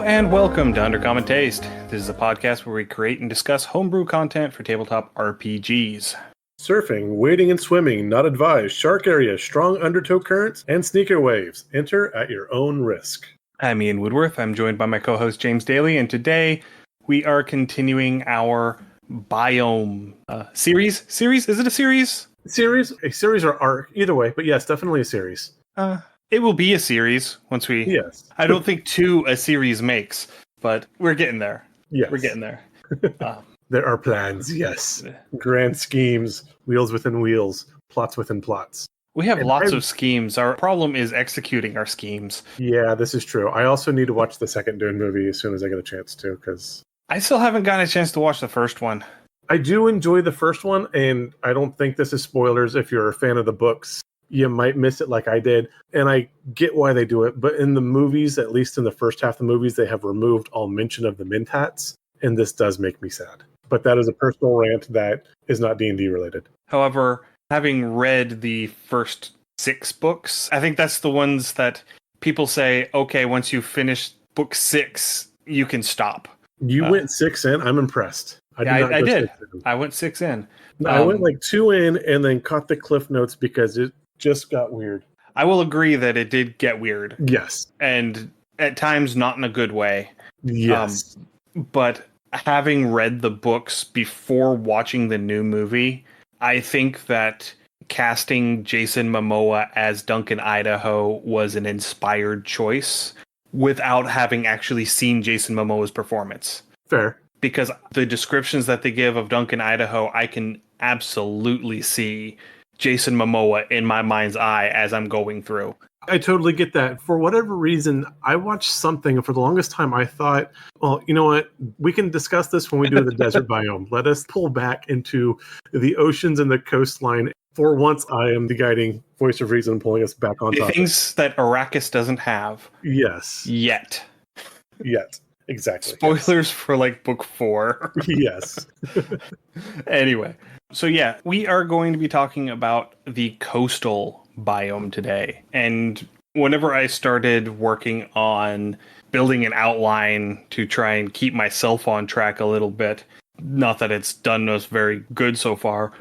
and welcome to Undercommon Taste. This is a podcast where we create and discuss homebrew content for tabletop RPGs. Surfing, wading and swimming, not advised, shark area, strong undertow currents, and sneaker waves. Enter at your own risk. I'm Ian Woodworth. I'm joined by my co-host James Daly, and today we are continuing our biome series. Series? Is it a series? A series or arc, either way, but yes, definitely a series. It will be a series once we... Yes. I don't think two a series makes, but we're getting there. Yes. We're getting there. There are plans, yes. Grand schemes, wheels within wheels, plots within plots. We have lots of schemes. Our problem is executing our schemes. Yeah, this is true. I also need to watch the second Dune movie as soon as I get a chance to, because... I still haven't gotten a chance to watch the first one. I do enjoy the first one, and I don't think this is spoilers if you're a fan of the books. You might miss it like I did, and I get why they do it, but in the movies, at least in the first half of the movies, they have removed all mention of the Mentats, and this does make me sad. But that is a personal rant that is not D&D related. However, having read the first 6 books, I think that's the ones that people say, okay, once you finish book 6, you can stop. You went 6 in? I'm impressed. I did. I went 6 in. I went like 2 in and then caught the cliff notes because it just got weird. I will agree that it did get weird. Yes. And at times not in a good way. Yes. But having read the books before watching the new movie, I think that casting Jason Momoa as Duncan Idaho was an inspired choice without having actually seen Jason Momoa's performance. Fair. Because the descriptions that they give of Duncan Idaho, I can absolutely see Jason Momoa in my mind's eye as I'm going through. I totally get that. For whatever reason, I watched something, and for the longest time I thought, well, you know what? We can discuss this when we do the desert biome. Let us pull back into the oceans and the coastline. For once, I am the guiding voice of reason, pulling us back on topic. Things that Arrakis doesn't have. Yes. Yet. Exactly. Spoilers for like book 4. Yes. Anyway. So yeah, we are going to be talking about the coastal biome today. And whenever I started working on building an outline to try and keep myself on track a little bit, not that it's done us very good so far,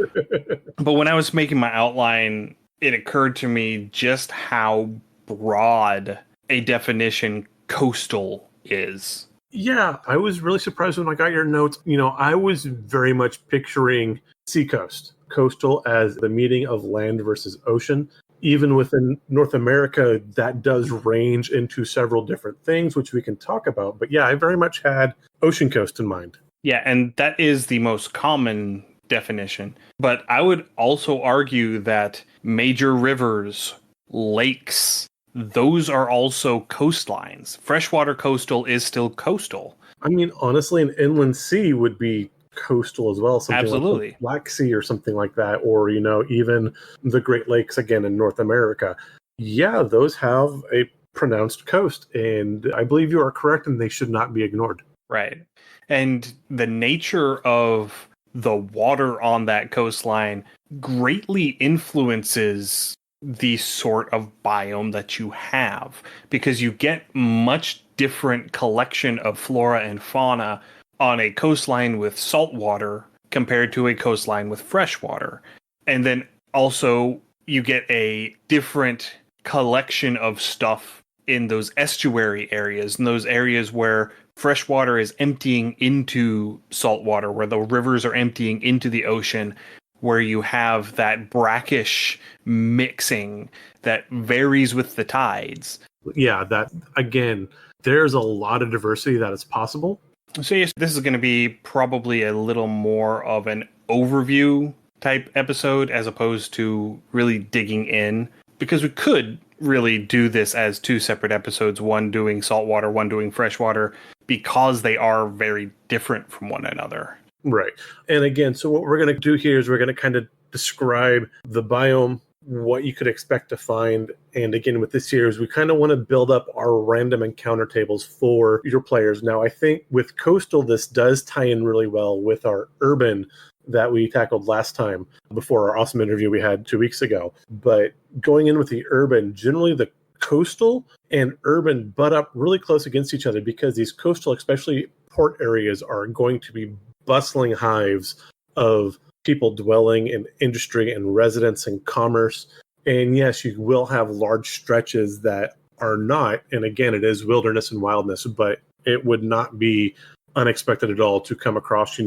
but when I was making my outline, it occurred to me just how broad a definition coastal is. Yeah, I was really surprised when I got your notes. You know, I was very much picturing seacoast, coastal as the meeting of land versus ocean. Even within North America, that does range into several different things, which we can talk about. But yeah, I very much had ocean coast in mind. Yeah, and that is the most common definition. But I would also argue that major rivers, lakes, those are also coastlines. Freshwater coastal is still coastal. I mean, honestly, an inland sea would be coastal as well. Something Absolutely. Like the Black Sea or something like that. Or, you know, even the Great Lakes again in North America. Yeah, those have a pronounced coast. And I believe you are correct, and they should not be ignored. Right. And the nature of the water on that coastline greatly influences the sort of biome that you have, because you get much different collection of flora and fauna on a coastline with salt water compared to a coastline with fresh water. And then also you get a different collection of stuff in those estuary areas, and those areas where fresh water is emptying into salt water, where the rivers are emptying into the ocean, where you have that brackish mixing that varies with the tides. Yeah, that, again, there's a lot of diversity that is possible. So yes, this is going to be probably a little more of an overview type episode as opposed to really digging in, because we could really do this as 2 separate episodes, one doing saltwater, one doing freshwater, because they are very different from one another. Right. And again, so what we're going to do here is we're going to kind of describe the biome, what you could expect to find. And again, with this series, we kind of want to build up our random encounter tables for your players. Now, I think with coastal, this does tie in really well with our urban that we tackled last time before our awesome interview we had 2 weeks ago. But going in with the urban, generally the coastal and urban butt up really close against each other because these coastal, especially port areas, are going to be bustling hives of people dwelling in industry and residence and commerce. And yes, you will have large stretches that are not, and again, it is wilderness and wildness, but it would not be unexpected at all to come across,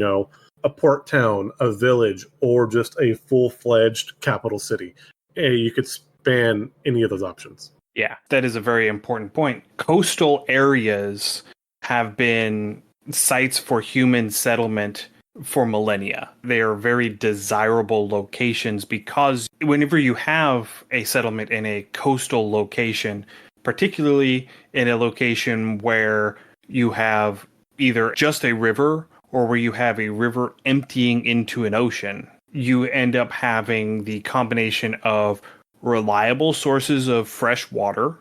a port town, a village, or just a full-fledged capital city. You could span any of those options. Yeah, that is a very important point. Coastal areas have been sites for human settlement for millennia. They are very desirable locations because whenever you have a settlement in a coastal location, particularly in a location where you have either just a river or where you have a river emptying into an ocean, you end up having the combination of reliable sources of fresh water,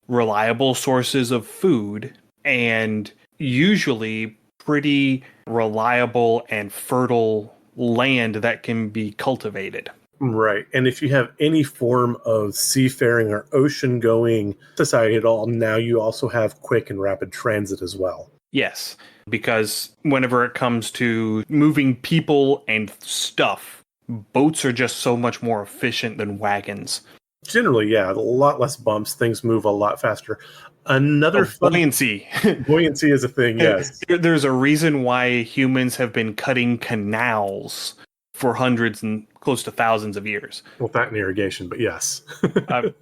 reliable sources of food, and usually pretty reliable and fertile land that can be cultivated. Right. And if you have any form of seafaring or ocean going society at all, now you also have quick and rapid transit as well. Yes, because whenever it comes to moving people and stuff, boats are just so much more efficient than wagons. Generally, yeah, a lot less bumps. Things move a lot faster. Another fun buoyancy. Buoyancy is a thing, yes. There's a reason why humans have been cutting canals for hundreds and close to thousands of years. Well, that and irrigation, but yes.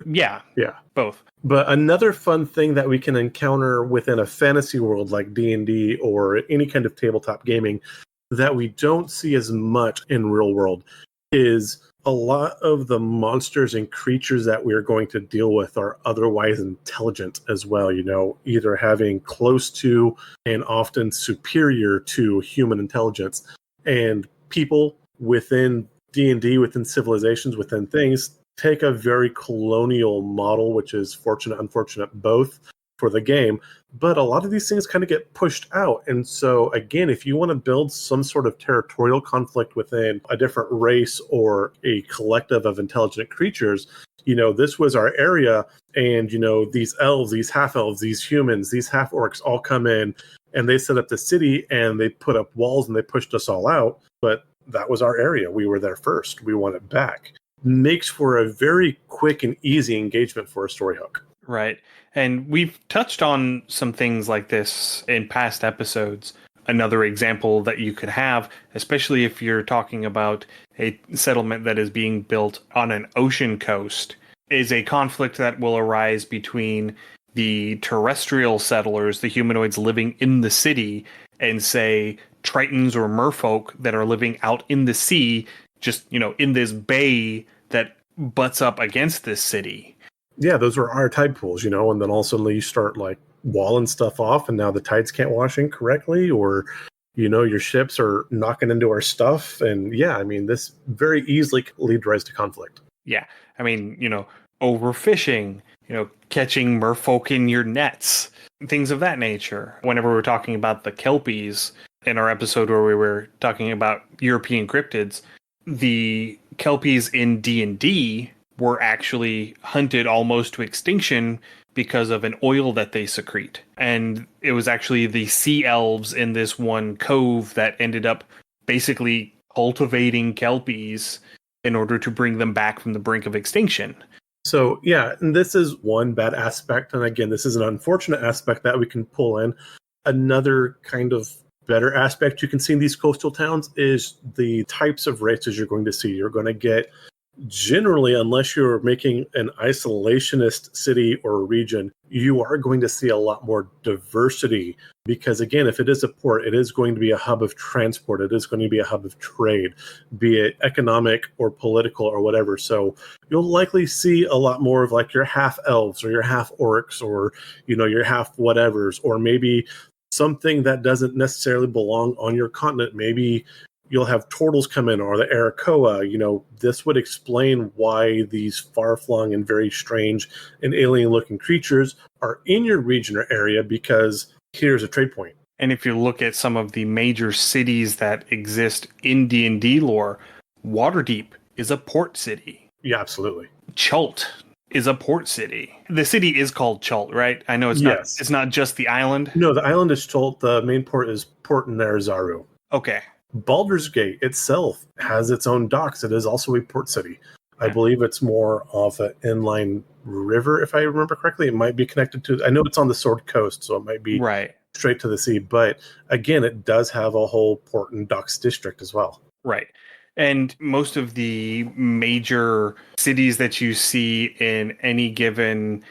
Yeah, both. But another fun thing that we can encounter within a fantasy world like D&D or any kind of tabletop gaming that we don't see as much in real world is a lot of the monsters and creatures that we're going to deal with are otherwise intelligent as well, either having close to and often superior to human intelligence. And people within D&D, within civilizations, within things, take a very colonial model, which is fortunate, unfortunate, both for the game. But a lot of these things kind of get pushed out. And so, again, if you want to build some sort of territorial conflict within a different race or a collective of intelligent creatures, this was our area. And, these elves, these half-elves, these humans, these half-orcs all come in and they set up the city and they put up walls and they pushed us all out. But that was our area. We were there first. We want it back. Makes for a very quick and easy engagement for a story hook. Right. And we've touched on some things like this in past episodes. Another example that you could have, especially if you're talking about a settlement that is being built on an ocean coast, is a conflict that will arise between the terrestrial settlers, the humanoids living in the city, and say Tritons or merfolk that are living out in the sea, just, in this bay that butts up against this city. Yeah, those were our tide pools, and then all of a sudden you start like walling stuff off and now the tides can't wash in correctly, or, your ships are knocking into our stuff. And yeah, this very easily lead rise to conflict. Yeah. Overfishing, catching merfolk in your nets, things of that nature. Whenever we're talking about the Kelpies in our episode where we were talking about European cryptids, the Kelpies in D&D were actually hunted almost to extinction because of an oil that they secrete. And it was actually the sea elves in this one cove that ended up basically cultivating Kelpies in order to bring them back from the brink of extinction. So, yeah, and this is one bad aspect. And again, this is an unfortunate aspect that we can pull in. Another kind of better aspect you can see in these coastal towns is the types of races you're going to see. You're going to get, generally, unless you're making an isolationist city or region, you are going to see a lot more diversity because, again, if it is a port, it is going to be a hub of transport. It is going to be a hub of trade, be it economic or political or whatever. So you'll likely see a lot more of like your half elves or your half orcs or, your half whatevers, or maybe something that doesn't necessarily belong on your continent. Maybe you'll have turtles come in, or the Arakoa. This would explain why these far-flung and very strange and alien-looking creatures are in your region or area, because here's a trade point. And if you look at some of the major cities that exist in D&D lore, Waterdeep is a port city. Yeah, absolutely. Chult is a port city. The city is called Chult, right? I know Yes. it's not just the island. No, the island is Chult. The main port is Port Narazaru. Okay. Baldur's Gate itself has its own docks. It is also a port city. I Yeah. believe it's more of an inline river, if I remember correctly. It might be connected to, I know it's on the Sword Coast, so it might be Right. straight to the sea. But again, it does have a whole port and docks district as well. Right. And most of the major cities that you see in any given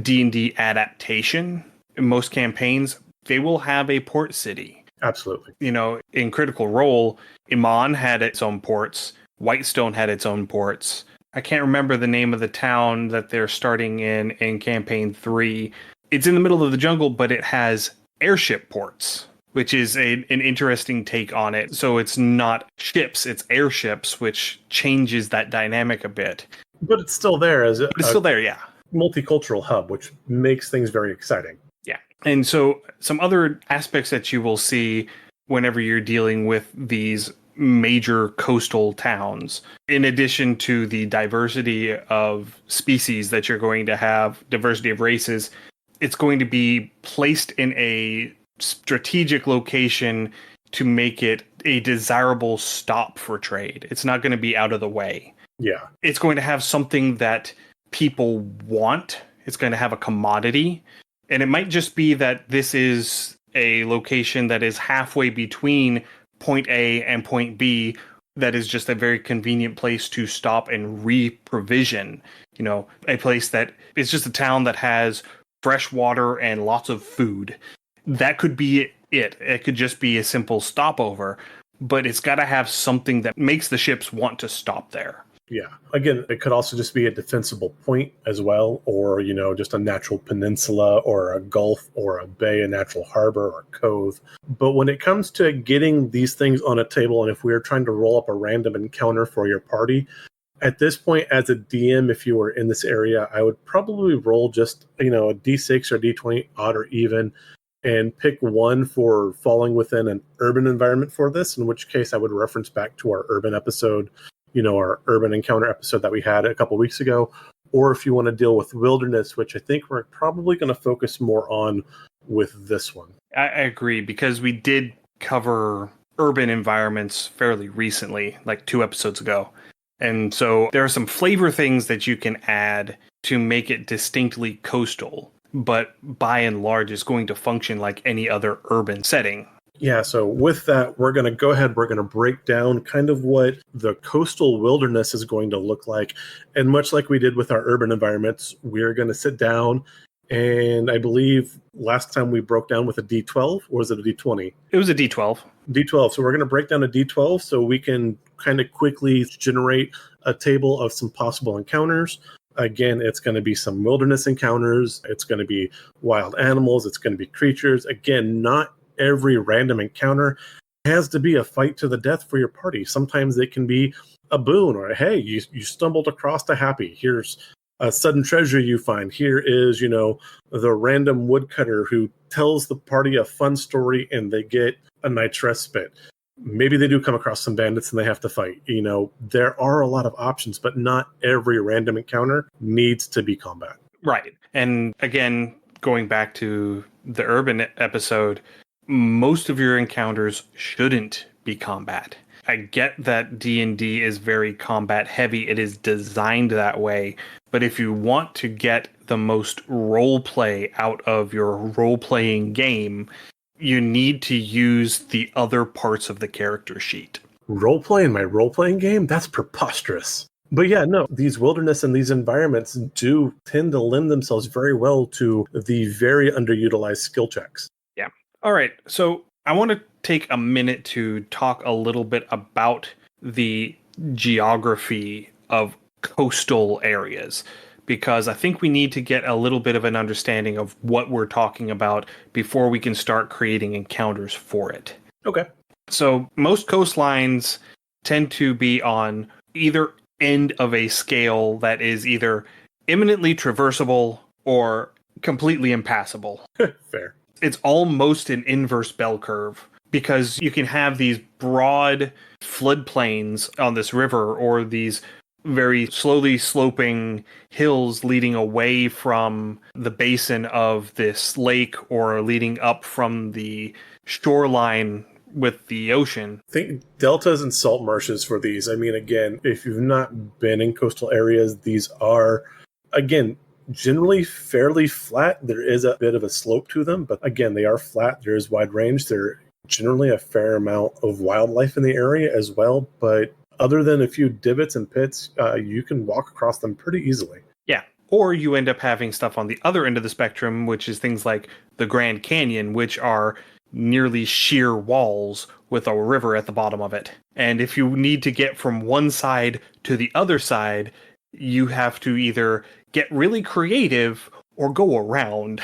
D&D adaptation, in most campaigns, they will have a port city. Absolutely. You know, in Critical Role, Iman had its own ports, Whitestone had its own ports. I can't remember the name of the town that they're starting in campaign 3. It's in the middle of the jungle, but it has airship ports, which is an interesting take on it. So it's not ships, it's airships, which changes that dynamic a bit. But it's still there as But it's still there, yeah. multicultural hub, which makes things very exciting. Yeah. And so some other aspects that you will see whenever you're dealing with these major coastal towns, in addition to the diversity of species that you're going to have, diversity of races, it's going to be placed in a strategic location to make it a desirable stop for trade. It's not going to be out of the way. Yeah. It's going to have something that people want. It's going to have a commodity. And it might just be that this is a location that is halfway between point A and point B, that is just a very convenient place to stop and re-provision. You know, a place that is just a town that has fresh water and lots of food. That could be it. It could just be a simple stopover, but it's got to have something that makes the ships want to stop there. Yeah. Again, it could also just be a defensible point as well, or, you know, just a natural peninsula or a gulf or a bay, a natural harbor or a cove. But when it comes to getting these things on a table, and if we are trying to roll up a random encounter for your party, at this point, as a DM, if you were in this area, I would probably roll just, you know, a D6 or D20, odd or even, and pick one for falling within an urban environment for this, in which case I would reference back to our urban episode, you know, our urban encounter episode that we had a couple weeks ago. Or if you want to deal with wilderness, which I think we're probably going to focus more on with this one. I agree, because we did cover urban environments fairly recently, like 2 episodes ago. And so there are some flavor things that you can add to make it distinctly coastal, but by and large is going to function like any other urban setting. Yeah, so with that, we're going to go ahead, we're going to break down kind of what the coastal wilderness is going to look like. And much like we did with our urban environments, we're going to sit down, and I believe last time we broke down with a D12, or was it a D20? It was a D12. D12. So we're going to break down a D12 so we can kind of quickly generate a table of some possible encounters. Again, it's going to be some wilderness encounters. It's going to be wild animals. It's going to be creatures. Again, not every random encounter has to be a fight to the death for your party. Sometimes it can be a boon, or hey, you stumbled across a happy. Here's a sudden treasure you find. Here is, you know, the random woodcutter who tells the party a fun story and they get a night's respite. Maybe they do come across some bandits and they have to fight. You know, there are a lot of options, but not every random encounter needs to be combat. Right. And again, going back to the urban episode, most of your encounters shouldn't be combat. I get that D&D is very combat heavy. It is designed that way. But if you want to get the most role play out of your role-playing game, you need to use the other parts of the character sheet. Role-play in my role-playing game? That's preposterous. But yeah, no, these wilderness and these environments do tend to lend themselves very well to the very underutilized skill checks. Yeah. All right. So I want to take a minute to talk a little bit about the geography of coastal areas, because I think we need to get a little bit of an understanding of what we're talking about before we can start creating encounters for it. Okay. So most coastlines tend to be on either end of a scale that is either imminently traversable or completely impassable. Fair. It's almost an inverse bell curve, because you can have these broad floodplains on this river or these very slowly sloping hills leading away from the basin of this lake or leading up from the shoreline with the ocean. Think deltas and salt marshes for these. I mean, again, if you've not been in coastal areas, these are, again, generally fairly flat. There is a bit of a slope to them, but again, they are flat. There is wide range. There generally a fair amount of wildlife in the area as well, but other than a few divots and pits, you can walk across them pretty easily. Yeah. Or you end up having stuff on the other end of the spectrum, which is things like the Grand Canyon, which are nearly sheer walls with a river at the bottom of it. And if you need to get from one side to the other side, you have to either get really creative or go around.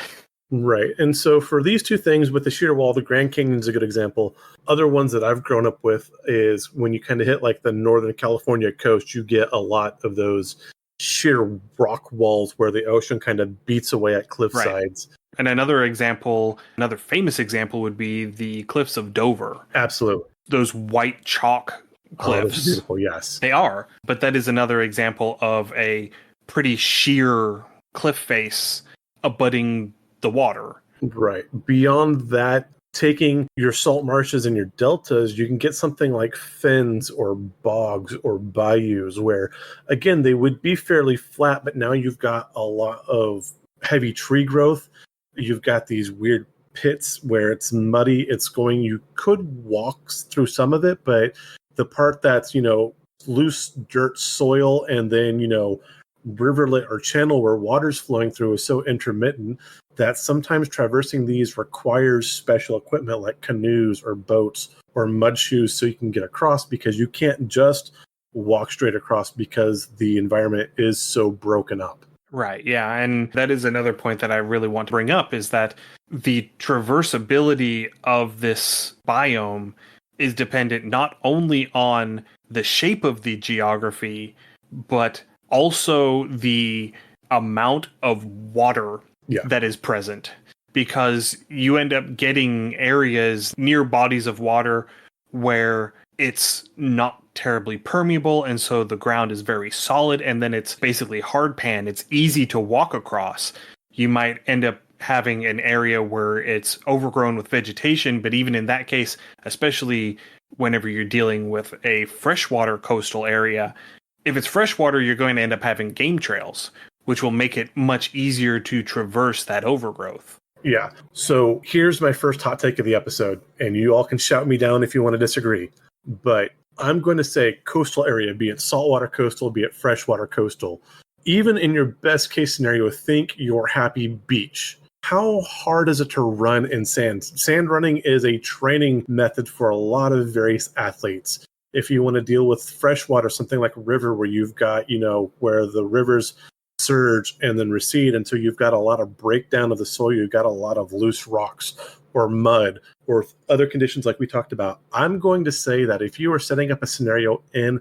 Right. And so for these two things with the sheer wall, the Grand Canyon is a good example. Other ones that I've grown up with is when you kind of hit like the Northern California coast, you get a lot of those sheer rock walls where the ocean kind of beats away at cliff sides. And another example, another famous example would be the cliffs of Dover. Absolutely. Those white chalk cliffs. Oh, that's beautiful, yes. They are. But that is another example of a pretty sheer cliff face abutting the water. Right. Beyond that, taking your salt marshes and your deltas, you can get something like fens or bogs or bayous where, again, they would be fairly flat, but now you've got a lot of heavy tree growth. You've got these weird pits where it's muddy. You could walk through some of it, but the part that's, loose dirt soil and then, riverlet or channel where water's flowing through is so intermittent that sometimes traversing these requires special equipment like canoes or boats or mud shoes so you can get across, because you can't just walk straight across because the environment is so broken up. Right, yeah, and that is another point that I really want to bring up, is that the traversability of this biome is dependent not only on the shape of the geography, but also the amount of water that is present. Because you end up getting areas near bodies of water where it's not terribly permeable, and so the ground is very solid, and then it's basically hard pan. It's easy to walk across. You might end up having an area where it's overgrown with vegetation, but even in that case, especially whenever you're dealing with a freshwater coastal area, if it's freshwater, you're going to end up having game trails, which will make it much easier to traverse that overgrowth. Yeah. So here's my first hot take of the episode, and you all can shout me down if you want to disagree. But I'm going to say coastal area, be it saltwater coastal, be it freshwater coastal. Even in your best case scenario, think your happy beach. How hard is it to run in sand? Sand running is a training method for a lot of various athletes. If you want to deal with freshwater, something like a river where you've got, where the rivers surge and then recede until you've got a lot of breakdown of the soil, you've got a lot of loose rocks or mud or other conditions like we talked about. I'm going to say that if you are setting up a scenario in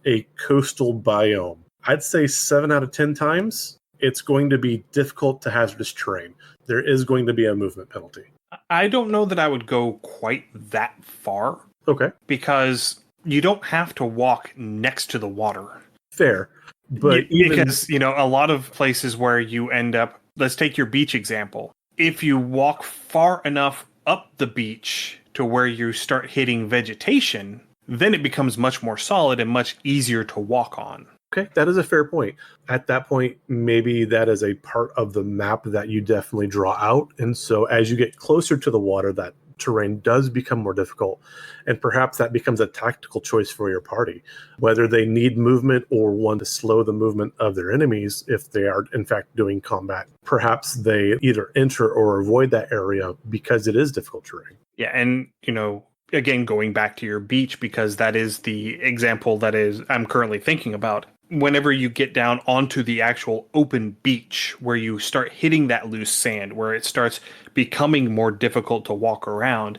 a coastal biome, I'd say 7 out of 10 times it's going to be difficult to hazardous terrain. There is going to be a movement penalty. I don't know that I would go quite that far. Okay. Because you don't have to walk next to the water. Fair. But because, a lot of places where you end up, let's take your beach example. If you walk far enough up the beach to where you start hitting vegetation, then it becomes much more solid and much easier to walk on. Okay, that is a fair point. At that point, maybe that is a part of the map that you definitely draw out. And so as you get closer to the water, that terrain does become more difficult. And perhaps that becomes a tactical choice for your party, whether they need movement or want to slow the movement of their enemies if they are in fact doing combat. Perhaps they either enter or avoid that area because it is difficult terrain. Yeah, and again, going back to your beach, because that is the example I'm currently thinking about. Whenever you get down onto the actual open beach where you start hitting that loose sand, where it starts becoming more difficult to walk around,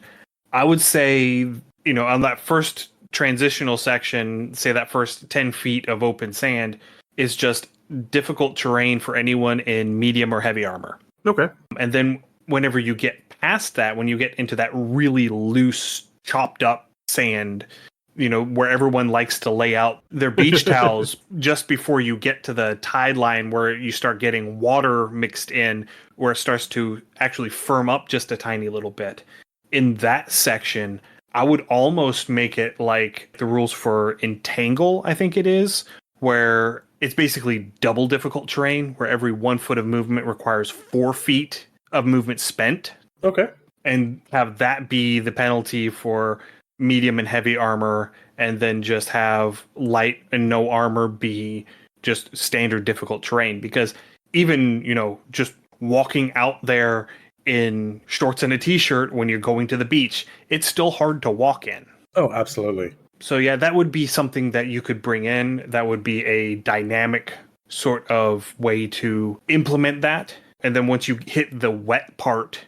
I would say, on that first transitional section, say that first 10 feet of open sand is just difficult terrain for anyone in medium or heavy armor. Okay. And then whenever you get past that, when you get into that really loose, chopped up sand, where everyone likes to lay out their beach towels just before you get to the tide line where you start getting water mixed in, where it starts to actually firm up just a tiny little bit. In that section, I would almost make it like the rules for Entangle, I think it is, where it's basically double difficult terrain, where every 1 foot of movement requires 4 feet of movement spent. Okay. And have that be the penalty for medium and heavy armor, and then just have light and no armor be just standard difficult terrain. Because even, just walking out there in shorts and a t-shirt when you're going to the beach, it's still hard to walk in. Oh, absolutely. So yeah, that would be something that you could bring in. That would be a dynamic sort of way to implement that. And then once you hit the wet part,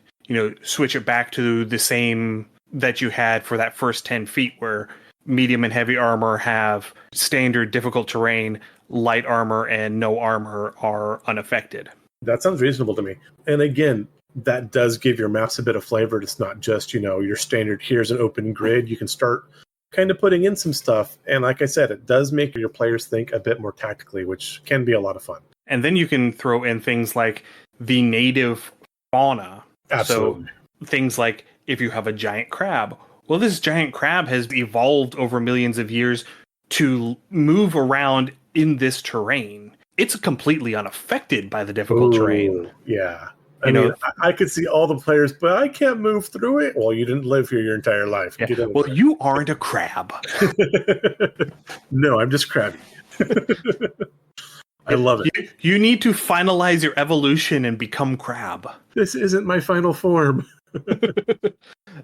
switch it back to the same that you had for that first 10 feet, where medium and heavy armor have standard difficult terrain, light armor and no armor are unaffected. That sounds reasonable to me. And again, that does give your maps a bit of flavor. It's not just, your standard, here's an open grid. You can start kind of putting in some stuff. And like I said, it does make your players think a bit more tactically, which can be a lot of fun. And then you can throw in things like the native fauna. Absolutely. So things like if you have a giant crab, well, this giant crab has evolved over millions of years to move around in this terrain. It's completely unaffected by the difficult terrain. Yeah. I could see all the players, but I can't move through it. Well, you didn't live here your entire life. Yeah. Well, you aren't a crab. No, I'm just crabby. I love it. You need to finalize your evolution and become crab. This isn't my final form.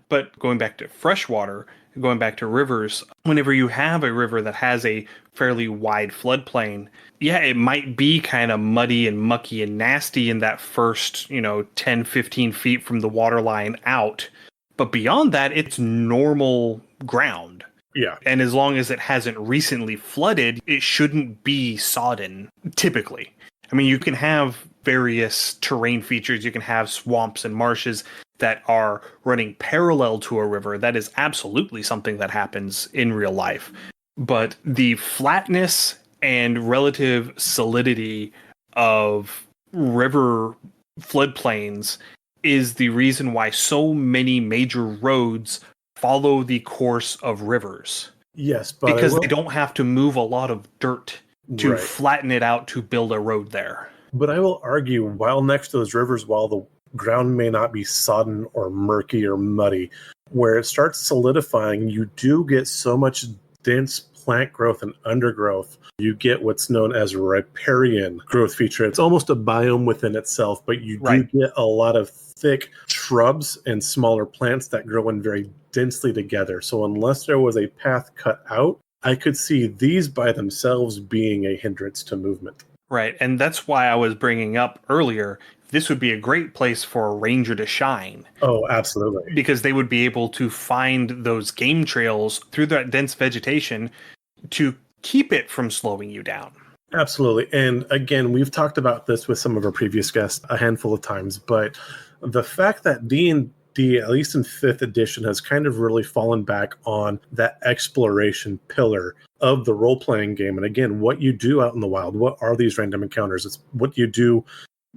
But going back to freshwater, going back to rivers, whenever you have a river that has a fairly wide floodplain, yeah, it might be kind of muddy and mucky and nasty in that first, 10, 15 feet from the water line out. But beyond that, it's normal ground. Yeah. And as long as it hasn't recently flooded, it shouldn't be sodden, typically. I mean, you can have various terrain features. You can have swamps and marshes that are running parallel to a river. That is absolutely something that happens in real life. But the flatness and relative solidity of river floodplains is the reason why so many major roads follow the course of rivers. Yes, but because they don't have to move a lot of dirt to Right. flatten it out to build a road there. But I will argue, while next to those rivers, while the ground may not be sodden or murky or muddy, where it starts solidifying, you do get so much dense plant growth and undergrowth. You get what's known as riparian growth feature. It's almost a biome within itself, but you do Right. get a lot of thick shrubs and smaller plants that grow in very densely together. So unless there was a path cut out, I could see these by themselves being a hindrance to movement. Right. And that's why I was bringing up earlier, this would be a great place for a ranger to shine, Oh, absolutely. because they would be able to find those game trails through that dense vegetation to keep it from slowing you down. Absolutely. And again, we've talked about this with some of our previous guests a handful of times, but the fact that D&D, at least in 5th edition, has kind of really fallen back on that exploration pillar of the role-playing game. And again, what you do out in the wild, what are these random encounters? It's what you do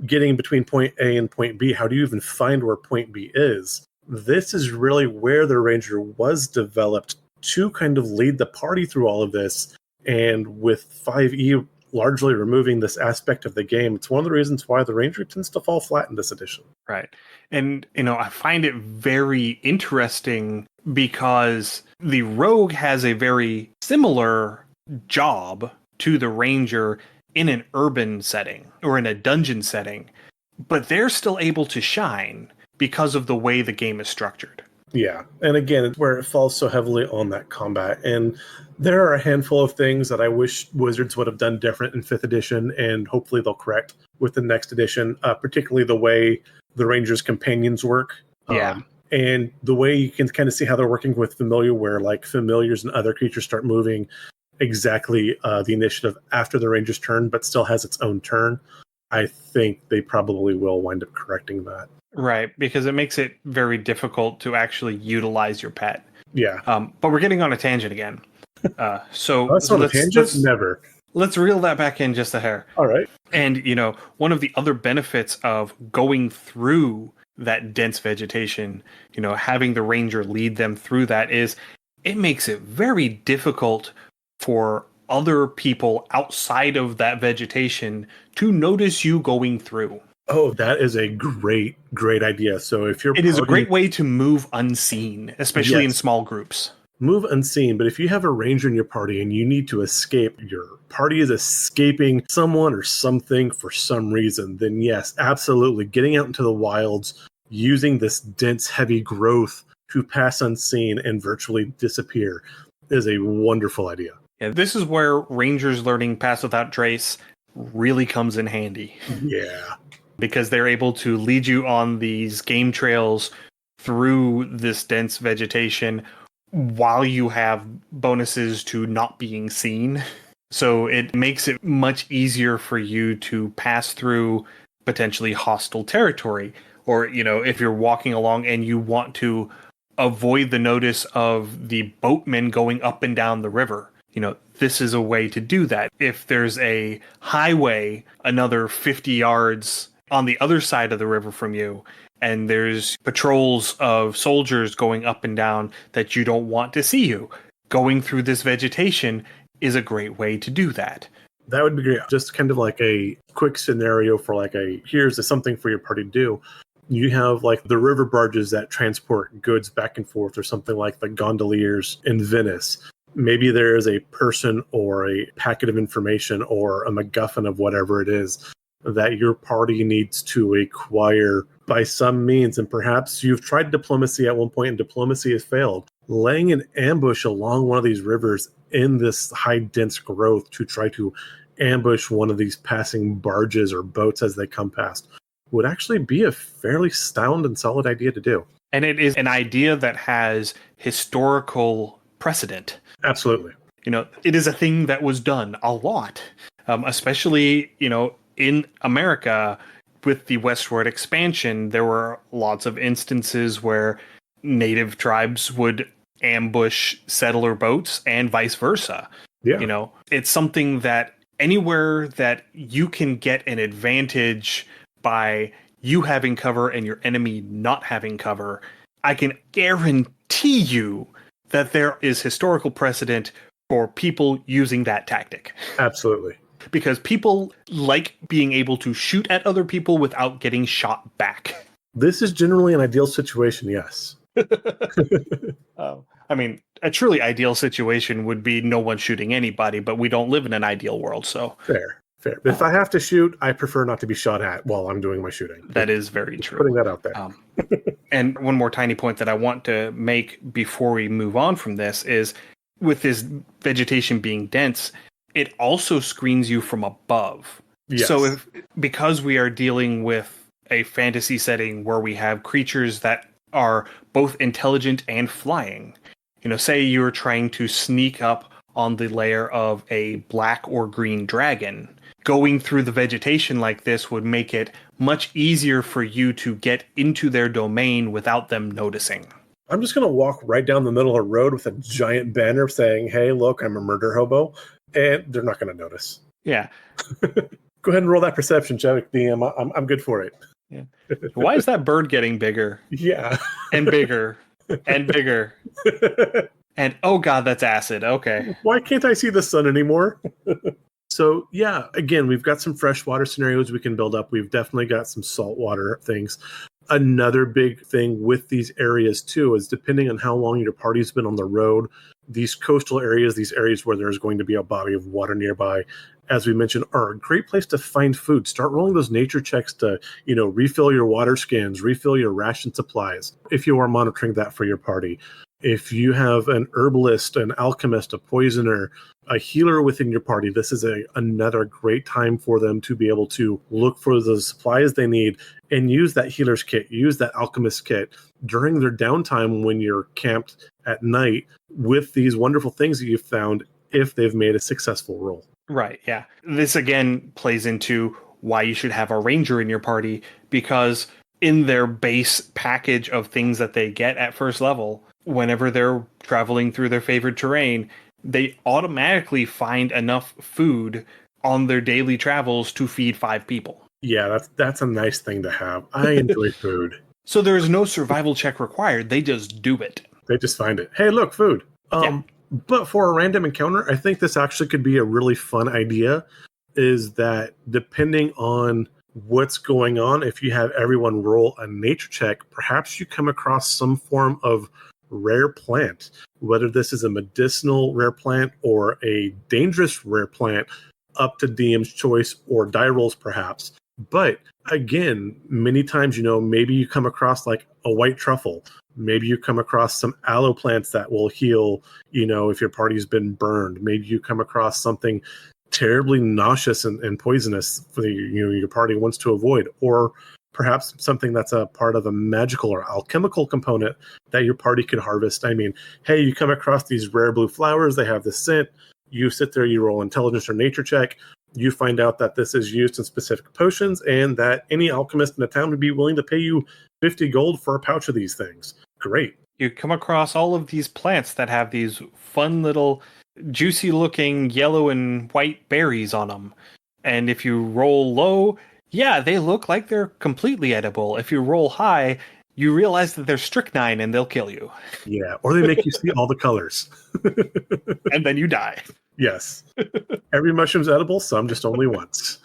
getting between point A and point B. How do you even find where point B is? This is really where the Ranger was developed to kind of lead the party through all of this. And with 5e largely removing this aspect of the game, it's one of the reasons why the Ranger tends to fall flat in this edition. Right. And, I find it very interesting because the rogue has a very similar job to the ranger in an urban setting or in a dungeon setting, but they're still able to shine because of the way the game is structured. Yeah. And again, it's where it falls so heavily on that combat. And there are a handful of things that I wish Wizards would have done different in 5th edition, and hopefully they'll correct with the next edition, particularly the way the Rangers' companions work. Yeah. And the way you can kind of see how they're working with familiar, where like familiars and other creatures start moving exactly the initiative after the Ranger's turn, but still has its own turn. I think they probably will wind up correcting that. Right, because it makes it very difficult to actually utilize your pet. Yeah. But we're getting on a tangent again. So Us on a tangent? let's Never. let's reel that back in just a hair. All right. And one of the other benefits of going through that dense vegetation, having the ranger lead them through that is it makes it very difficult for other people outside of that vegetation to notice you going through. Oh, that is a great, great idea. So if your It is a party, great way to move unseen, especially in yes, small groups. move unseen, but if you have a ranger in your party and you need to escape, your party is escaping someone or something for some reason, then yes, absolutely. Getting out into the wilds, using this dense, heavy growth to pass unseen and virtually disappear is a wonderful idea. Yeah, this is where rangers learning Pass Without Trace really comes in handy. Yeah. Because they're able to lead you on these game trails through this dense vegetation while you have bonuses to not being seen. So it makes it much easier for you to pass through potentially hostile territory. Or, if you're walking along and you want to avoid the notice of the boatmen going up and down the river. This is a way to do that. If there's a highway another 50 yards on the other side of the river from you, and there's patrols of soldiers going up and down that you don't want to see you, going through this vegetation is a great way to do that. That would be great. Just kind of like a quick scenario for here's something for your party to do. You have the river barges that transport goods back and forth, or something like the gondoliers in Venice. Maybe there is a person or a packet of information or a MacGuffin of whatever it is that your party needs to acquire by some means. And perhaps you've tried diplomacy at one point and diplomacy has failed. Laying an ambush along one of these rivers in this high dense growth to try to ambush one of these passing barges or boats as they come past would actually be a fairly sound and solid idea to do. And it is an idea that has historical precedent. Absolutely. It is a thing that was done a lot, especially, in America with the westward expansion. There were lots of instances where native tribes would ambush settler boats and vice versa. Yeah. It's something that anywhere that you can get an advantage by you having cover and your enemy not having cover, I can guarantee you that there is historical precedent for people using that tactic. Absolutely. Because people like being able to shoot at other people without getting shot back. This is generally an ideal situation, yes. I mean, a truly ideal situation would be no one shooting anybody, but we don't live in an ideal world, so... Fair. But if I have to shoot, I prefer not to be shot at while I'm doing my shooting. That is very true. Putting that out there. And one more tiny point that I want to make before we move on from this is, with this vegetation being dense, it also screens you from above. Yes. So because we are dealing with a fantasy setting where we have creatures that are both intelligent and flying, say you're trying to sneak up on the lair of a black or green dragon, going through the vegetation like this would make it much easier for you to get into their domain without them noticing. I'm just going to walk right down the middle of the road with a giant banner saying, hey, look, I'm a murder hobo. And they're not going to notice. Yeah. Go ahead and roll that perception check, DM. I'm good for it. Yeah. Why is that bird getting bigger? Yeah. And bigger. And bigger. And, oh God, that's acid. Okay. Why can't I see the sun anymore? So, yeah, again, we've got some freshwater scenarios we can build up. We've definitely got some saltwater things. Another big thing with these areas, too, is depending on how long your party's been on the road, these coastal areas, these areas where there's going to be a body of water nearby, as we mentioned, are a great place to find food. Start rolling those nature checks to, refill your water skins, refill your ration supplies, if you are monitoring that for your party. If you have an herbalist, an alchemist, a poisoner, a healer within your party, this is another great time for them to be able to look for the supplies they need and use that healer's kit, use that alchemist kit during their downtime when you're camped at night with these wonderful things that you've found if they've made a successful roll. Right, yeah. This again plays into why you should have a ranger in your party, because in their base package of things that they get at first level, whenever they're traveling through their favorite terrain, they automatically find enough food on their daily travels to feed 5 people. Yeah, that's a nice thing to have. I enjoy food. So there's no survival check required. They just do it. They just find it. Hey, look, food. Yeah. But for a random encounter, I think this actually could be a really fun idea. Is that depending on what's going on, if you have everyone roll a nature check, perhaps you come across some form of rare plant, whether this is a medicinal rare plant or a dangerous rare plant, up to DM's choice or die rolls perhaps. But again, many times, maybe you come across like a white truffle. Maybe you come across some aloe plants that will heal, if your party's been burned. Maybe you come across something terribly nauseous and poisonous for your party wants to avoid, or perhaps something that's a part of a magical or alchemical component that your party could harvest. I mean, hey, you come across these rare blue flowers, they have this scent, you sit there, you roll intelligence or nature check, you find out that this is used in specific potions and that any alchemist in the town would be willing to pay you 50 gold for a pouch of these things. Great. You come across all of these plants that have these fun little juicy looking yellow and white berries on them. And if you roll low, yeah, they look like they're completely edible. If you roll high, you realize that they're strychnine and they'll kill you. Yeah, or they make you see all the colors. And then you die. Yes. Every mushroom's edible, some just only once.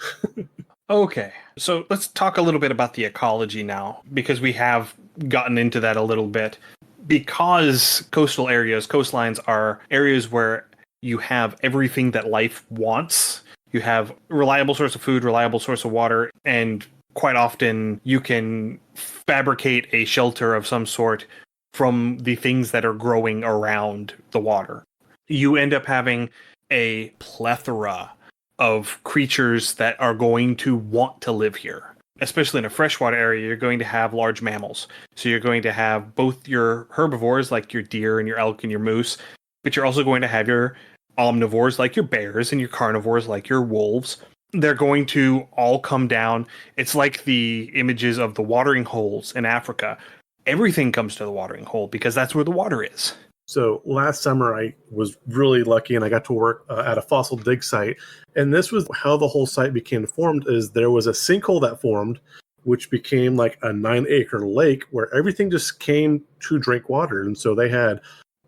Okay, so let's talk a little bit about the ecology now, because we have gotten into that a little bit. Because coastal areas, coastlines are areas where you have everything that life wants. You have a reliable source of food, reliable source of water, and quite often you can fabricate a shelter of some sort from the things that are growing around the water. You end up having a plethora of creatures that are going to want to live here. Especially in a freshwater area, you're going to have large mammals. So you're going to have both your herbivores, like your deer and your elk and your moose, but you're also going to have your omnivores, like your bears, and your carnivores, like your wolves. They're going to all come down. It's like the images of the watering holes in Africa. Everything comes to the watering hole because that's where the water is. So last summer, I was really lucky and I got to work at a fossil dig site. And this was how the whole site became formed, is there was a sinkhole that formed, which became like a 9-acre lake where everything just came to drink water. And so they had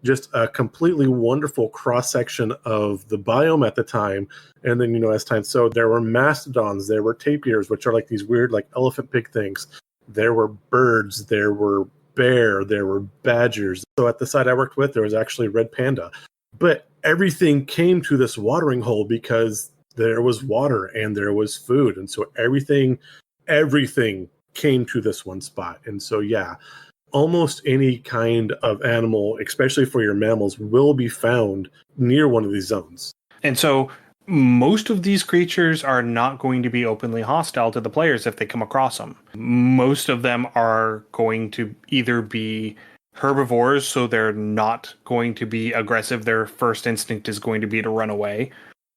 just a completely wonderful cross-section of the biome at the time. And then, as time, so there were mastodons, there were tapirs, which are like these weird like elephant pig things. There were birds, there were bear, there were badgers. So at the site I worked with, there was actually red panda. But everything came to this watering hole because there was water and there was food. And so everything came to this one spot. And so, yeah, almost any kind of animal, especially for your mammals, will be found near one of these zones. And so most of these creatures are not going to be openly hostile to the players if they come across them. Most of them are going to either be herbivores, so they're not going to be aggressive. Their first instinct is going to be to run away.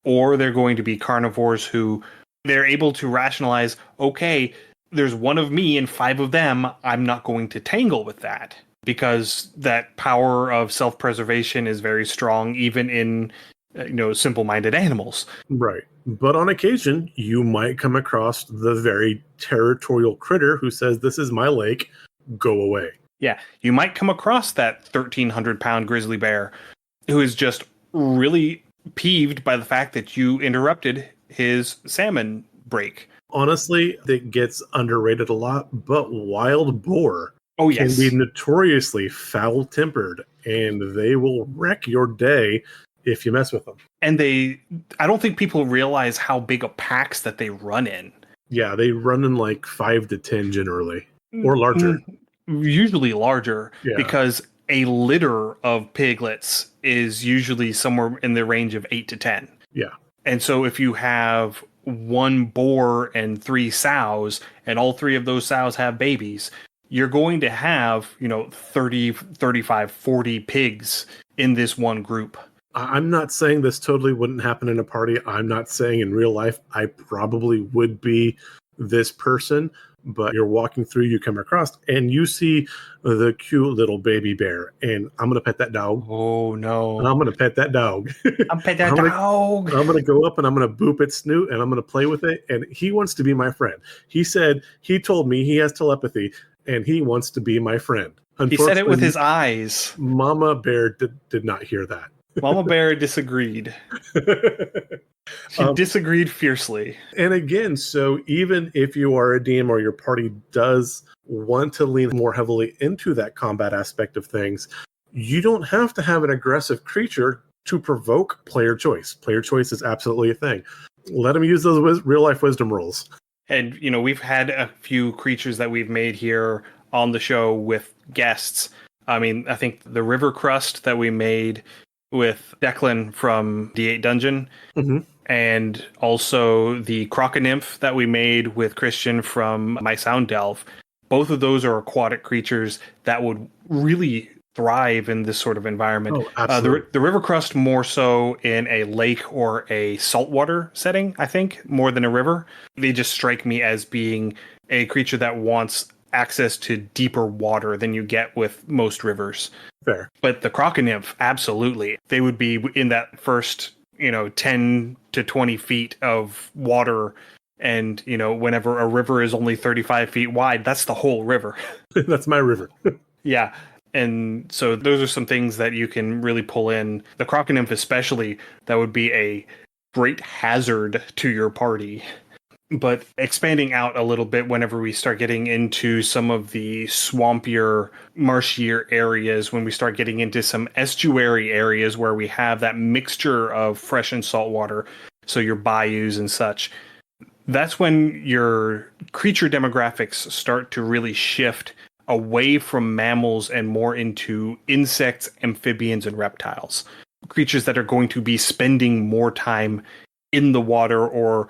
Or they're going to be carnivores who they're able to rationalize, okay, there's one of me and 5 of them. I'm not going to tangle with that, because that power of self-preservation is very strong, even in simple-minded animals. Right. But on occasion, you might come across the very territorial critter who says, this is my lake, go away. Yeah, you might come across that 1,300-pound grizzly bear who is just really peeved by the fact that you interrupted his salmon break. Honestly, it gets underrated a lot, but wild boar can be notoriously foul-tempered, and they will wreck your day if you mess with them. And I don't think people realize how big of packs that they run in. Yeah, they run in like 5 to 10 generally, or larger. Usually larger, Yeah. because a litter of piglets is usually somewhere in the range of 8 to 10. Yeah. And so if you have 1 boar and 3 sows, and all 3 of those sows have babies, you're going to have, 30, 35, 40 pigs in this one group. I'm not saying this totally wouldn't happen in a party. I'm not saying in real life I probably would be this person. but you're walking through, you come across, and you see the cute little baby bear. And I'm going to pet that dog. Oh no. I'm going to pet that dog. I'm pet that I'm gonna, dog. I'm going to go up and I'm going to boop its snoot and I'm going to play with it. And he wants to be my friend. He told me he has telepathy and he wants to be my friend. He said it with his eyes. Mama bear did not hear that. Mama bear disagreed. She disagreed fiercely. And again, so even if you are a DM or your party does want to lean more heavily into that combat aspect of things, you don't have to have an aggressive creature to provoke player choice. Player choice is absolutely a thing. Let them use those real-life wisdom rolls. And, we've had a few creatures that we've made here on the show with guests. I mean, I think the river crust that we made with Declan from D8 Dungeon, and also the croconymph that we made with Christian from My Sound Delve. Both of those are aquatic creatures that would really thrive in this sort of environment. Oh, absolutely. The river crust more so in a lake or a saltwater setting, I think, more than a river. They just strike me as being a creature that wants access to deeper water than you get with most rivers. Fair. But the croconymph, absolutely. They would be in that first, 10 to 20 feet of water. And, whenever a river is only 35 feet wide, that's the whole river. That's my river. Yeah. And so those are some things that you can really pull in. The croconymph especially, that would be a great hazard to your party. But expanding out a little bit whenever we start getting into some of the swampier, marshier areas, when we start getting into some estuary areas where we have that mixture of fresh and salt water, so your bayous and such, that's when your creature demographics start to really shift away from mammals and more into insects, amphibians, and reptiles. Creatures that are going to be spending more time in the water or,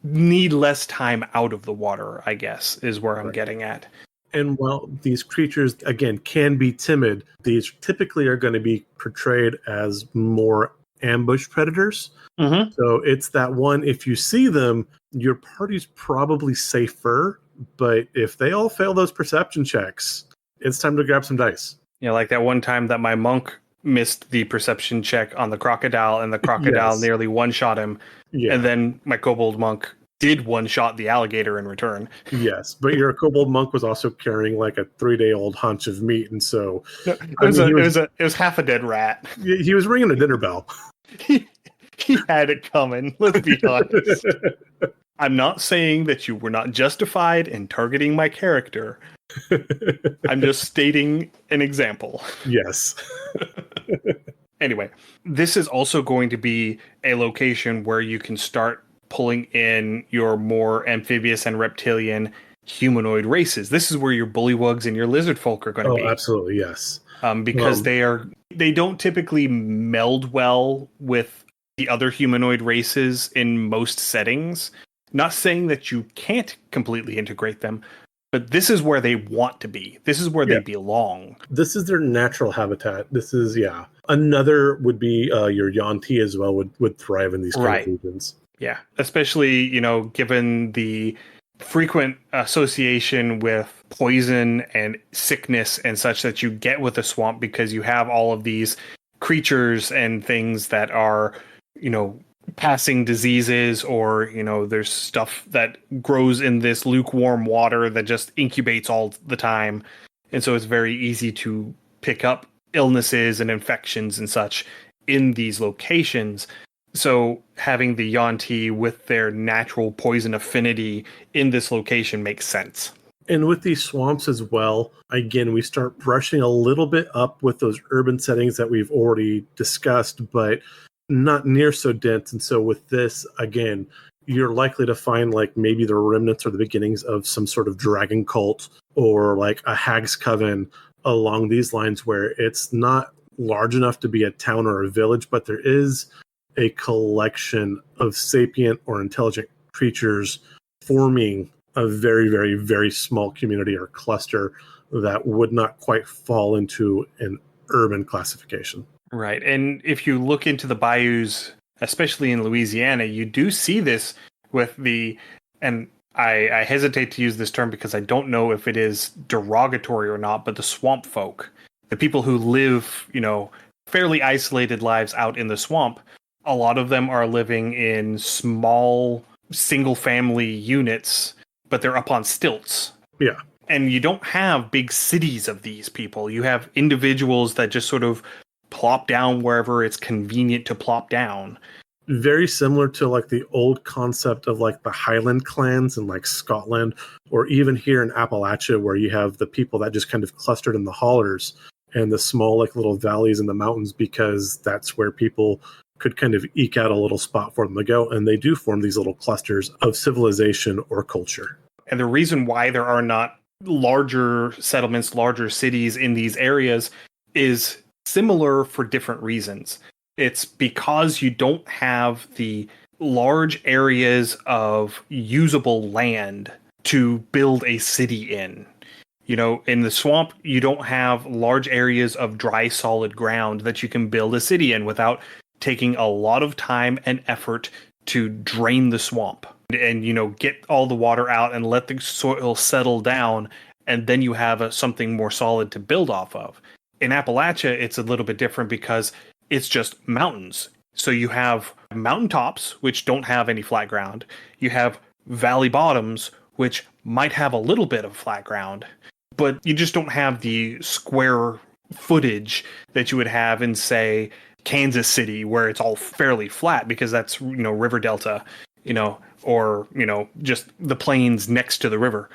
need less time out of the water, I guess, is where I'm getting at. And while these creatures, again, can be timid, these typically are going to be portrayed as more ambush predators. Mm-hmm. So it's that one, if you see them, your party's probably safer. But if they all fail those perception checks, it's time to grab some dice. Like that one time that my monk missed the perception check on the crocodile, and the crocodile nearly one-shot him. Yeah. And then my kobold monk did one-shot the alligator in return. Yes, but your kobold monk was also carrying like a 3-day-old hunch of meat, and so it was half a dead rat. He was ringing a dinner bell. He had it coming. Let's be honest. I'm not saying that you were not justified in targeting my character. I'm just stating an example. Yes. Anyway, this is also going to be a location where you can start pulling in your more amphibious and reptilian humanoid races. This is where your bullywugs and your lizard folk are going to be. Oh, absolutely, yes. Because they don't typically meld well with the other humanoid races in most settings. Not saying that you can't completely integrate them, but this is where they want to be. This is where they belong. This is their natural habitat. This is, Another would be your Yuan-Ti as well would thrive in these kind of regions. Yeah, especially, given the frequent association with poison and sickness and such that you get with the swamp, because you have all of these creatures and things that are, passing diseases, or there's stuff that grows in this lukewarm water that just incubates all the time, and so it's very easy to pick up illnesses and infections and such in these locations. So having the Yuan-Ti with their natural poison affinity in this location makes sense. And with these swamps as well, again, we start brushing a little bit up with those urban settings that we've already discussed, but not near so dense. And so with this, again, you're likely to find like maybe the remnants or the beginnings of some sort of dragon cult or like a hag's coven along these lines, where it's not large enough to be a town or a village, but there is a collection of sapient or intelligent creatures forming a very, very, very small community or cluster that would not quite fall into an urban classification. Right. And if you look into the bayous, especially in Louisiana, you do see this with and I hesitate to use this term because I don't know if it is derogatory or not, but the swamp folk, the people who live, fairly isolated lives out in the swamp, a lot of them are living in small single family units, but they're up on stilts. Yeah. And you don't have big cities of these people. You have individuals that just sort of plop down wherever it's convenient to plop down. Very similar to like the old concept of like the Highland clans in like Scotland, or even here in Appalachia, where you have the people that just kind of clustered in the hollers and the small like little valleys in the mountains, because that's where people could kind of eke out a little spot for them to go. And they do form these little clusters of civilization or culture. And the reason why there are not larger settlements, larger cities in these areas is similar for different reasons. It's because you don't have the large areas of usable land to build a city in. In the swamp, you don't have large areas of dry, solid ground that you can build a city in without taking a lot of time and effort to drain the swamp and get all the water out and let the soil settle down, and then you have something more solid to build off of. In Appalachia, it's a little bit different because it's just mountains. So you have mountaintops, which don't have any flat ground. You have valley bottoms, which might have a little bit of flat ground, but you just don't have the square footage that you would have in, say, Kansas City, where it's all fairly flat because that's, river delta, or, just the plains next to the river.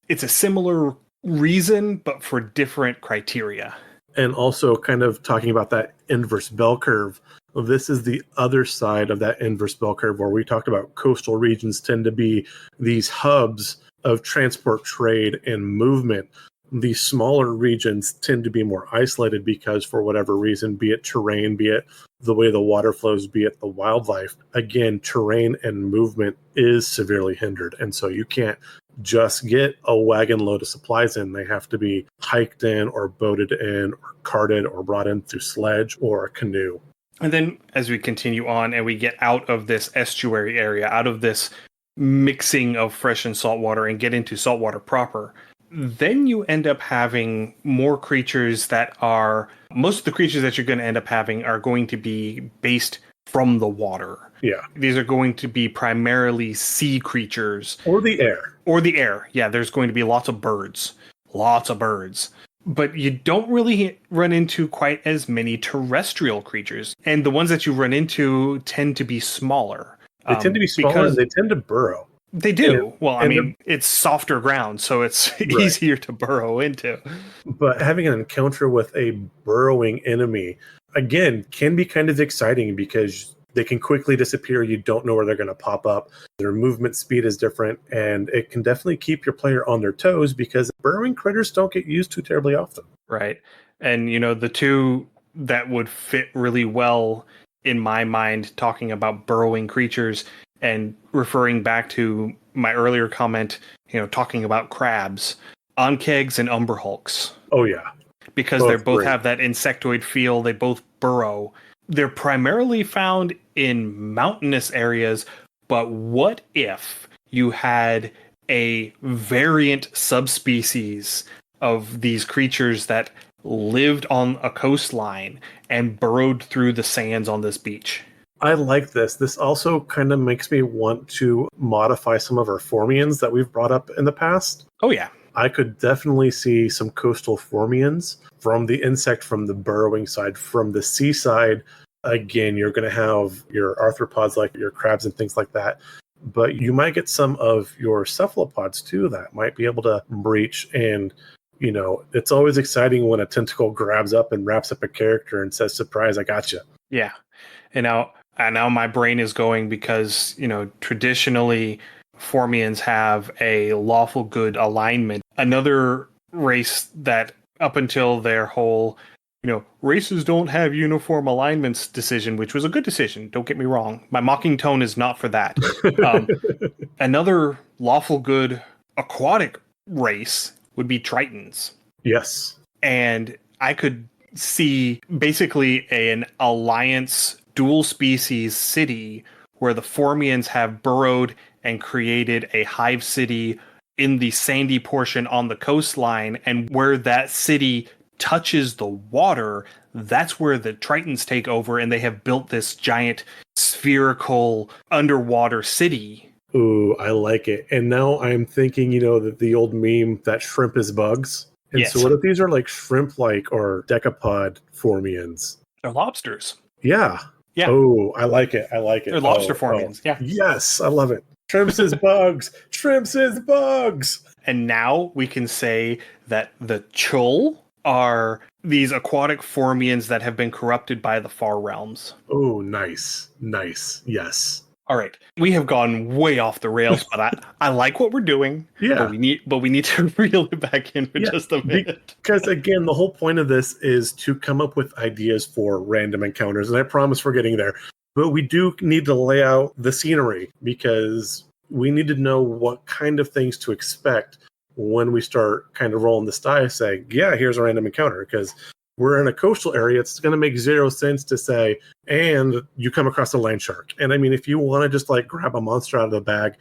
It's a similar reason, but for different criteria. And also kind of talking about that inverse bell curve, this is the other side of that inverse bell curve, where we talked about coastal regions tend to be these hubs of transport, trade, and movement. These smaller regions tend to be more isolated because, for whatever reason, be it terrain, be it the way the water flows, be it the wildlife, again, terrain and movement is severely hindered. And so you can't just get a wagon load of supplies in. They have to be hiked in or boated in or carted or brought in through sledge or a canoe. And then as we continue on and we get out of this estuary area, out of this mixing of fresh and salt water and get into saltwater proper, then you end up having more creatures that are, most of the creatures that you're going to end up having are going to be based from the water. Yeah. These are going to be primarily sea creatures. Or the air. Yeah, there's going to be lots of birds. But you don't really run into quite as many terrestrial creatures. And the ones that you run into tend to be smaller. They tend to be smaller and they tend to burrow. They do. It's softer ground, so it's easier to burrow into. But having an encounter with a burrowing enemy, again, can be kind of exciting because they can quickly disappear. You don't know where they're going to pop up. Their movement speed is different, and it can definitely keep your player on their toes because burrowing critters don't get used too terribly often. Right. And, the two that would fit really well in my mind, talking about burrowing creatures and referring back to my earlier comment, talking about crabs, onkegs and umberhulks. Oh, yeah. Because they both have that insectoid feel. They both burrow. They're primarily found in mountainous areas, but what if you had a variant subspecies of these creatures that lived on a coastline and burrowed through the sands on this beach? I like this. This also kind of makes me want to modify some of our Formians that we've brought up in the past. Oh, yeah. I could definitely see some coastal Formians from the insect, from the burrowing side, from the seaside. Again, you're going to have your arthropods like your crabs and things like that. But you might get some of your cephalopods too that might be able to breach. And, it's always exciting when a tentacle grabs up and wraps up a character and says, "Surprise, I got you." Yeah. And now my brain is going because, traditionally Formians have a lawful good alignment. Another race that up until their whole, races don't have uniform alignments decision, which was a good decision. Don't get me wrong. My mocking tone is not for that. Another lawful good aquatic race would be Tritons. Yes. And I could see basically an alliance dual species city where the Formians have burrowed and created a hive city in the sandy portion on the coastline, and where that city touches the water, that's where the Tritons take over, and they have built this giant spherical underwater city. Ooh, I like it. And now I'm thinking, that the old meme that shrimp is bugs. And Yes. so what if these are like shrimp-like or decapod formians? They're lobsters. Yeah. Yeah. Oh, I like it. I like it. They're lobster formians. Yeah. Yes, I love it. Shrimps is bugs. Shrimps is bugs. And now we can say that the Chul are these aquatic formians that have been corrupted by the far realms. Oh, nice. Nice. Yes. All right. We have gone way off the rails, but I like what we're doing. Yeah. But we need to reel it back in for just a minute. Because again, the whole point of this is to come up with ideas for random encounters, and I promise we're getting there. But we do need to lay out the scenery because we need to know what kind of things to expect when we start kind of rolling this die, saying, yeah, here's a random encounter. Because we're in a coastal area, it's going to make zero sense to say, and you come across a land shark. And I mean, if you want to just like grab a monster out of the bag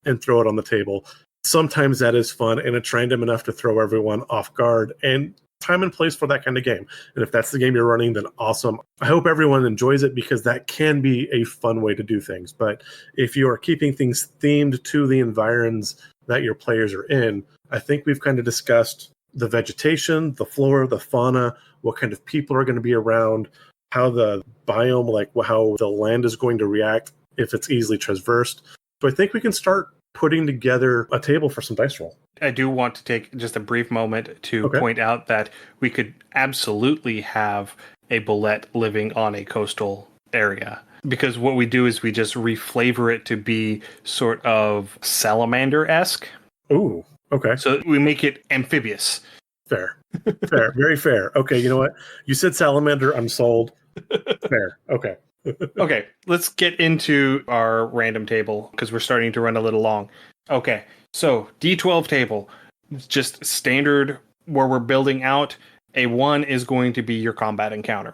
and throw it on the table, sometimes that is fun, and it's random enough to throw everyone off guard, and time and place for that kind of game. And if that's the game you're running, then awesome. I hope everyone enjoys it because that can be a fun way to do things. But if you are keeping things themed to the environs that your players are in, I think we've kind of discussed the vegetation, the flora, the fauna, what kind of people are going to be around, how the biome, like how the land is going to react if it's easily traversed. So I think we can start putting together a table for some dice roll. I do want to take just a brief moment to point out that we could absolutely have a bullet living on a coastal area. Because what we do is we just reflavor it to be sort of salamander-esque. Ooh, okay. So we make it amphibious. Fair. Fair. Very fair. Okay, you know what? You said salamander, I'm sold. Fair. Okay. Okay, let's get into our random table because we're starting to run a little long. Okay, so D12 table. It's just standard where we're building out. A 1 is going to be your combat encounter.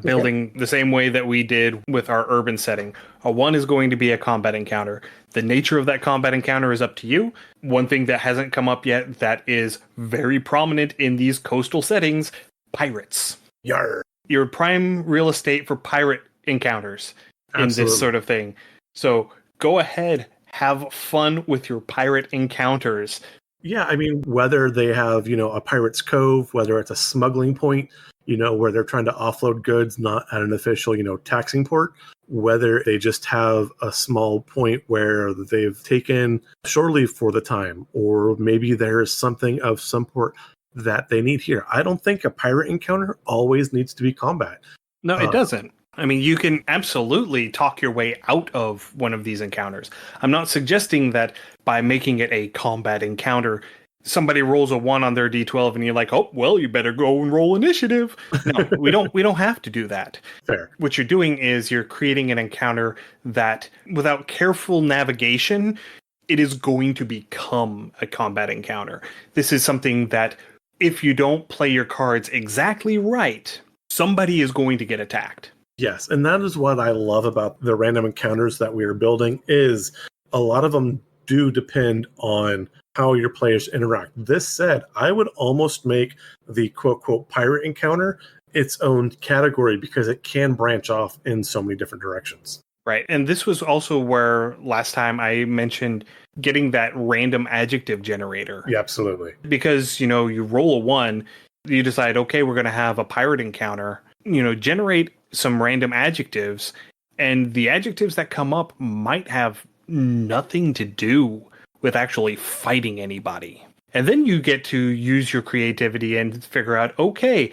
Building the same way that we did with our urban setting. A 1 is going to be a combat encounter. The nature of that combat encounter is up to you. One thing that hasn't come up yet that is very prominent in these coastal settings, pirates. Yarr. Your prime real estate for pirate encounters in this sort of thing. So go ahead, have fun with your pirate encounters. Yeah, I mean, whether they have, a pirate's cove, whether it's a smuggling point, where they're trying to offload goods, not at an official, taxing port, whether they just have a small point where they've taken shore leave for the time, or maybe there is something of some port that they need here. I don't think a pirate encounter always needs to be combat. No, it doesn't. I mean, you can absolutely talk your way out of one of these encounters. I'm not suggesting that by making it a combat encounter, somebody rolls a 1 on their D12 and you're like, oh, well, you better go and roll initiative. No, we don't have to do that. Fair. What you're doing is you're creating an encounter that, without careful navigation, it is going to become a combat encounter. This is something that, if you don't play your cards exactly right, somebody is going to get attacked. Yes, and that is what I love about the random encounters that we are building, is a lot of them do depend on how your players interact. This said, I would almost make the quote-quote pirate encounter its own category because it can branch off in so many different directions. Right, and this was also where last time I mentioned getting that random adjective generator. Yeah, absolutely. Because, you roll a 1, you decide, okay, we're going to have a pirate encounter. Generate some random adjectives, and the adjectives that come up might have nothing to do with actually fighting anybody. And then you get to use your creativity and figure out, okay,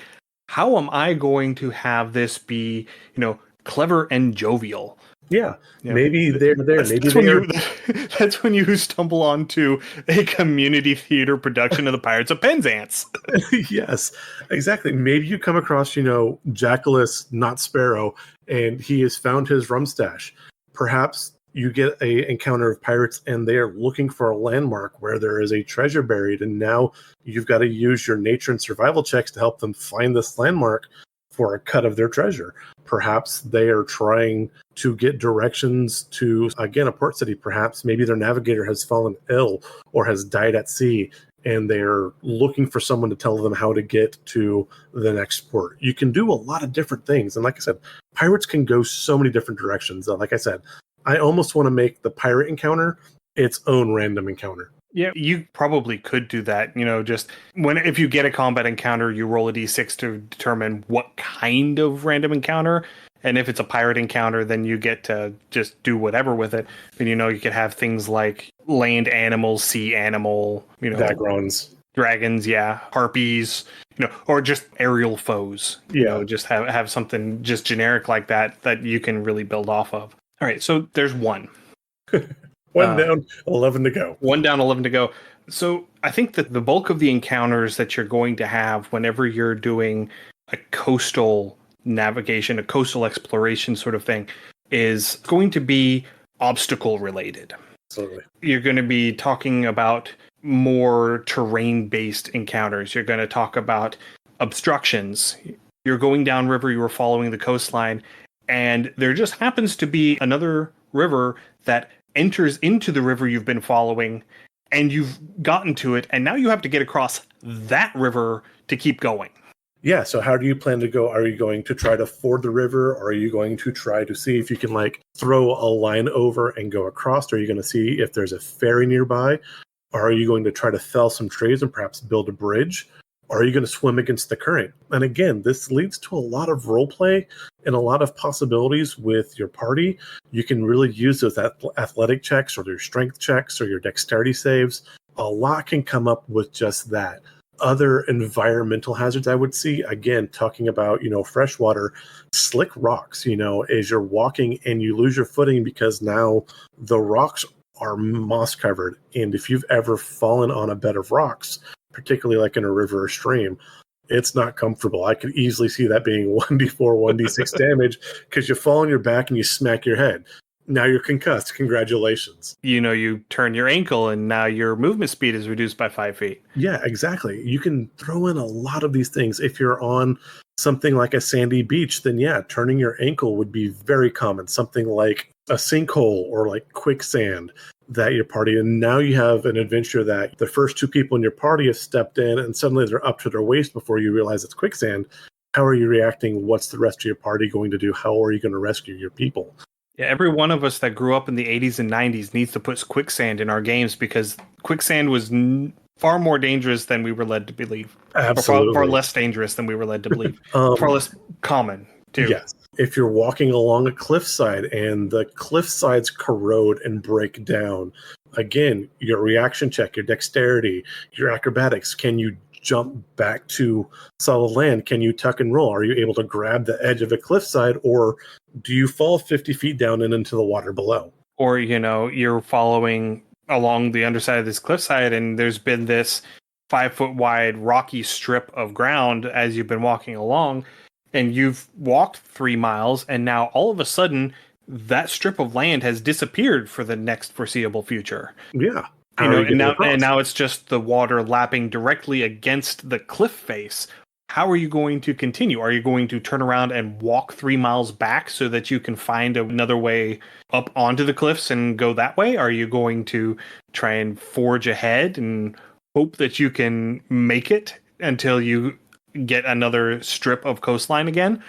how am I going to have this be, clever and jovial? Yeah, maybe they're there. That's when you stumble onto a community theater production of the Pirates of Penzance. Yes, exactly. Maybe you come across, Jackalus, not Sparrow, and he has found his rum stash. Perhaps you get a encounter of pirates and they are looking for a landmark where there is a treasure buried, and now you've got to use your nature and survival checks to help them find this landmark for a cut of their treasure. Perhaps they are trying to get directions to, again, a port city. Perhaps maybe their navigator has fallen ill or has died at sea, and they're looking for someone to tell them how to get to the next port. You can do a lot of different things. And like I said, pirates can go so many different directions. Like I said, I almost want to make the pirate encounter its own random encounter. Yeah, you probably could do that. Just if you get a combat encounter, you roll a d6 to determine what kind of random encounter. And if it's a pirate encounter, then you get to just do whatever with it. And you could have things like land animal, sea animal, Dagrons, dragons, yeah, harpies, or just aerial foes. Yeah. Just have something just generic like that you can really build off of. All right, so there's one. One down, 11 to go. One down, 11 to go. So I think that the bulk of the encounters that you're going to have whenever you're doing a coastal navigation, a coastal exploration sort of thing, is going to be obstacle related. Absolutely. You're going to be talking about more terrain-based encounters. You're going to talk about obstructions. You're going downriver, you were following the coastline, and there just happens to be another river that enters into the river you've been following, and you've gotten to it, and now you have to get across that river to keep going. Yeah, so how do you plan to go? Are you going to try to ford the river, or are you going to try to see if you can throw a line over and go across? Or are you going to see if there's a ferry nearby? Or are you going to try to fell some trees and perhaps build a bridge? Or are you going to swim against the current? And again, this leads to a lot of role play and a lot of possibilities with your party. You can really use those athletic checks or your strength checks or your dexterity saves. A lot can come up with just that. Other environmental hazards I would see, again, talking about, freshwater, slick rocks, as you're walking and you lose your footing because now the rocks are moss covered. And if you've ever fallen on a bed of rocks, particularly like in a river or stream, it's not comfortable. I could easily see that being 1d4, 1d6 damage because you fall on your back and you smack your head. Now you're concussed. Congratulations. You turn your ankle and now your movement speed is reduced by 5 feet. Yeah, exactly. You can throw in a lot of these things. If you're on something like a sandy beach, then yeah, turning your ankle would be very common. Something like a sinkhole or like quicksand that your party, and now you have an adventure that the first two people in your party have stepped in and suddenly they're up to their waist before you realize it's quicksand. How are you reacting? What's the rest of your party going to do? How are you going to rescue your people? Yeah, every one of us that grew up in the 80s and 90s needs to put quicksand in our games because quicksand was far more dangerous than we were led to believe. Absolutely. Far less dangerous than we were led to believe. Far less common, too. Yes. If you're walking along a cliffside and the cliff sides corrode and break down, again, your reaction check, your dexterity, your acrobatics, can you jump back to solid land? Can you tuck and roll? Are you able to grab the edge of a cliffside, or do you fall 50 feet down and into the water below? Or, you're following along the underside of this cliffside and there's been this 5-foot wide rocky strip of ground as you've been walking along, and you've walked 3 miles, and now all of a sudden that strip of land has disappeared for the next foreseeable future. Yeah. And now it's just the water lapping directly against the cliff face. How are you going to continue? Are you going to turn around and walk 3 miles back so that you can find another way up onto the cliffs and go that way? Are you going to try and forge ahead and hope that you can make it until you get another strip of coastline again?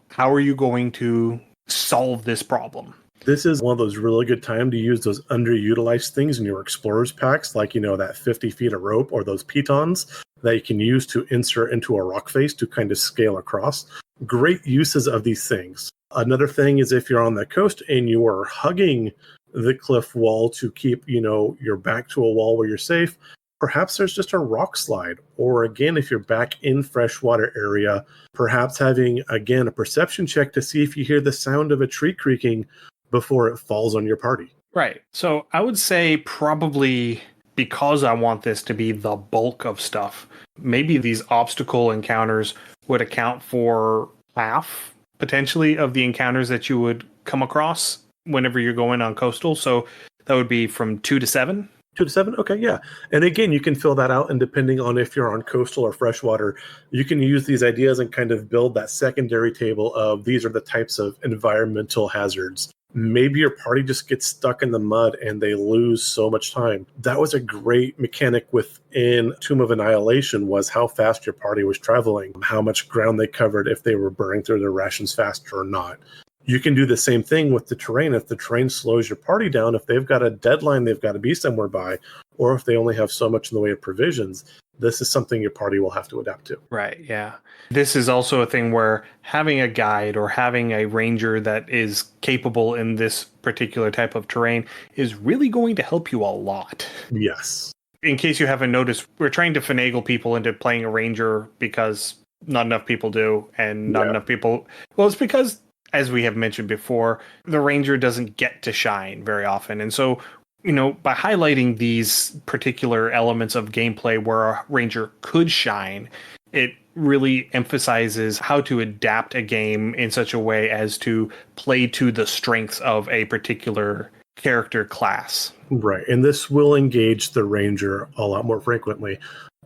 How are you going to solve this problem? This is one of those really good time to use those underutilized things in your explorers packs, like, that 50 feet of rope or those pitons that you can use to insert into a rock face to kind of scale across. Great uses of these things. Another thing is if you're on the coast and you are hugging the cliff wall to keep, your back to a wall where you're safe, perhaps there's just a rock slide. Or again, if you're back in freshwater area, perhaps having, again, a perception check to see if you hear the sound of a tree creaking before it falls on your party. Right. So I would say probably, because I want this to be the bulk of stuff, maybe these obstacle encounters would account for half, potentially, of the encounters that you would come across whenever you're going on coastal. So that would be from 2 to 7. 2 to 7? Okay, yeah. And again, you can fill that out, and depending on if you're on coastal or freshwater, you can use these ideas and kind of build that secondary table of these are the types of environmental hazards. Maybe your party just gets stuck in the mud and they lose so much time. That was a great mechanic within Tomb of Annihilation, was how fast your party was traveling, how much ground they covered, if they were burning through their rations faster or not. You can do the same thing with the terrain. If the terrain slows your party down, if they've got a deadline they've got to be somewhere by, or if they only have so much in the way of provisions, this is something your party will have to adapt to. Right, yeah. This is also a thing where having a guide or having a ranger that is capable in this particular type of terrain is really going to help you a lot. Yes. In case you haven't noticed, we're trying to finagle people into playing a ranger because not enough people do, and not enough people... Well, it's because, as we have mentioned before, the ranger doesn't get to shine very often. And so, by highlighting these particular elements of gameplay where a ranger could shine, it really emphasizes how to adapt a game in such a way as to play to the strengths of a particular character class. Right. And this will engage the ranger a lot more frequently.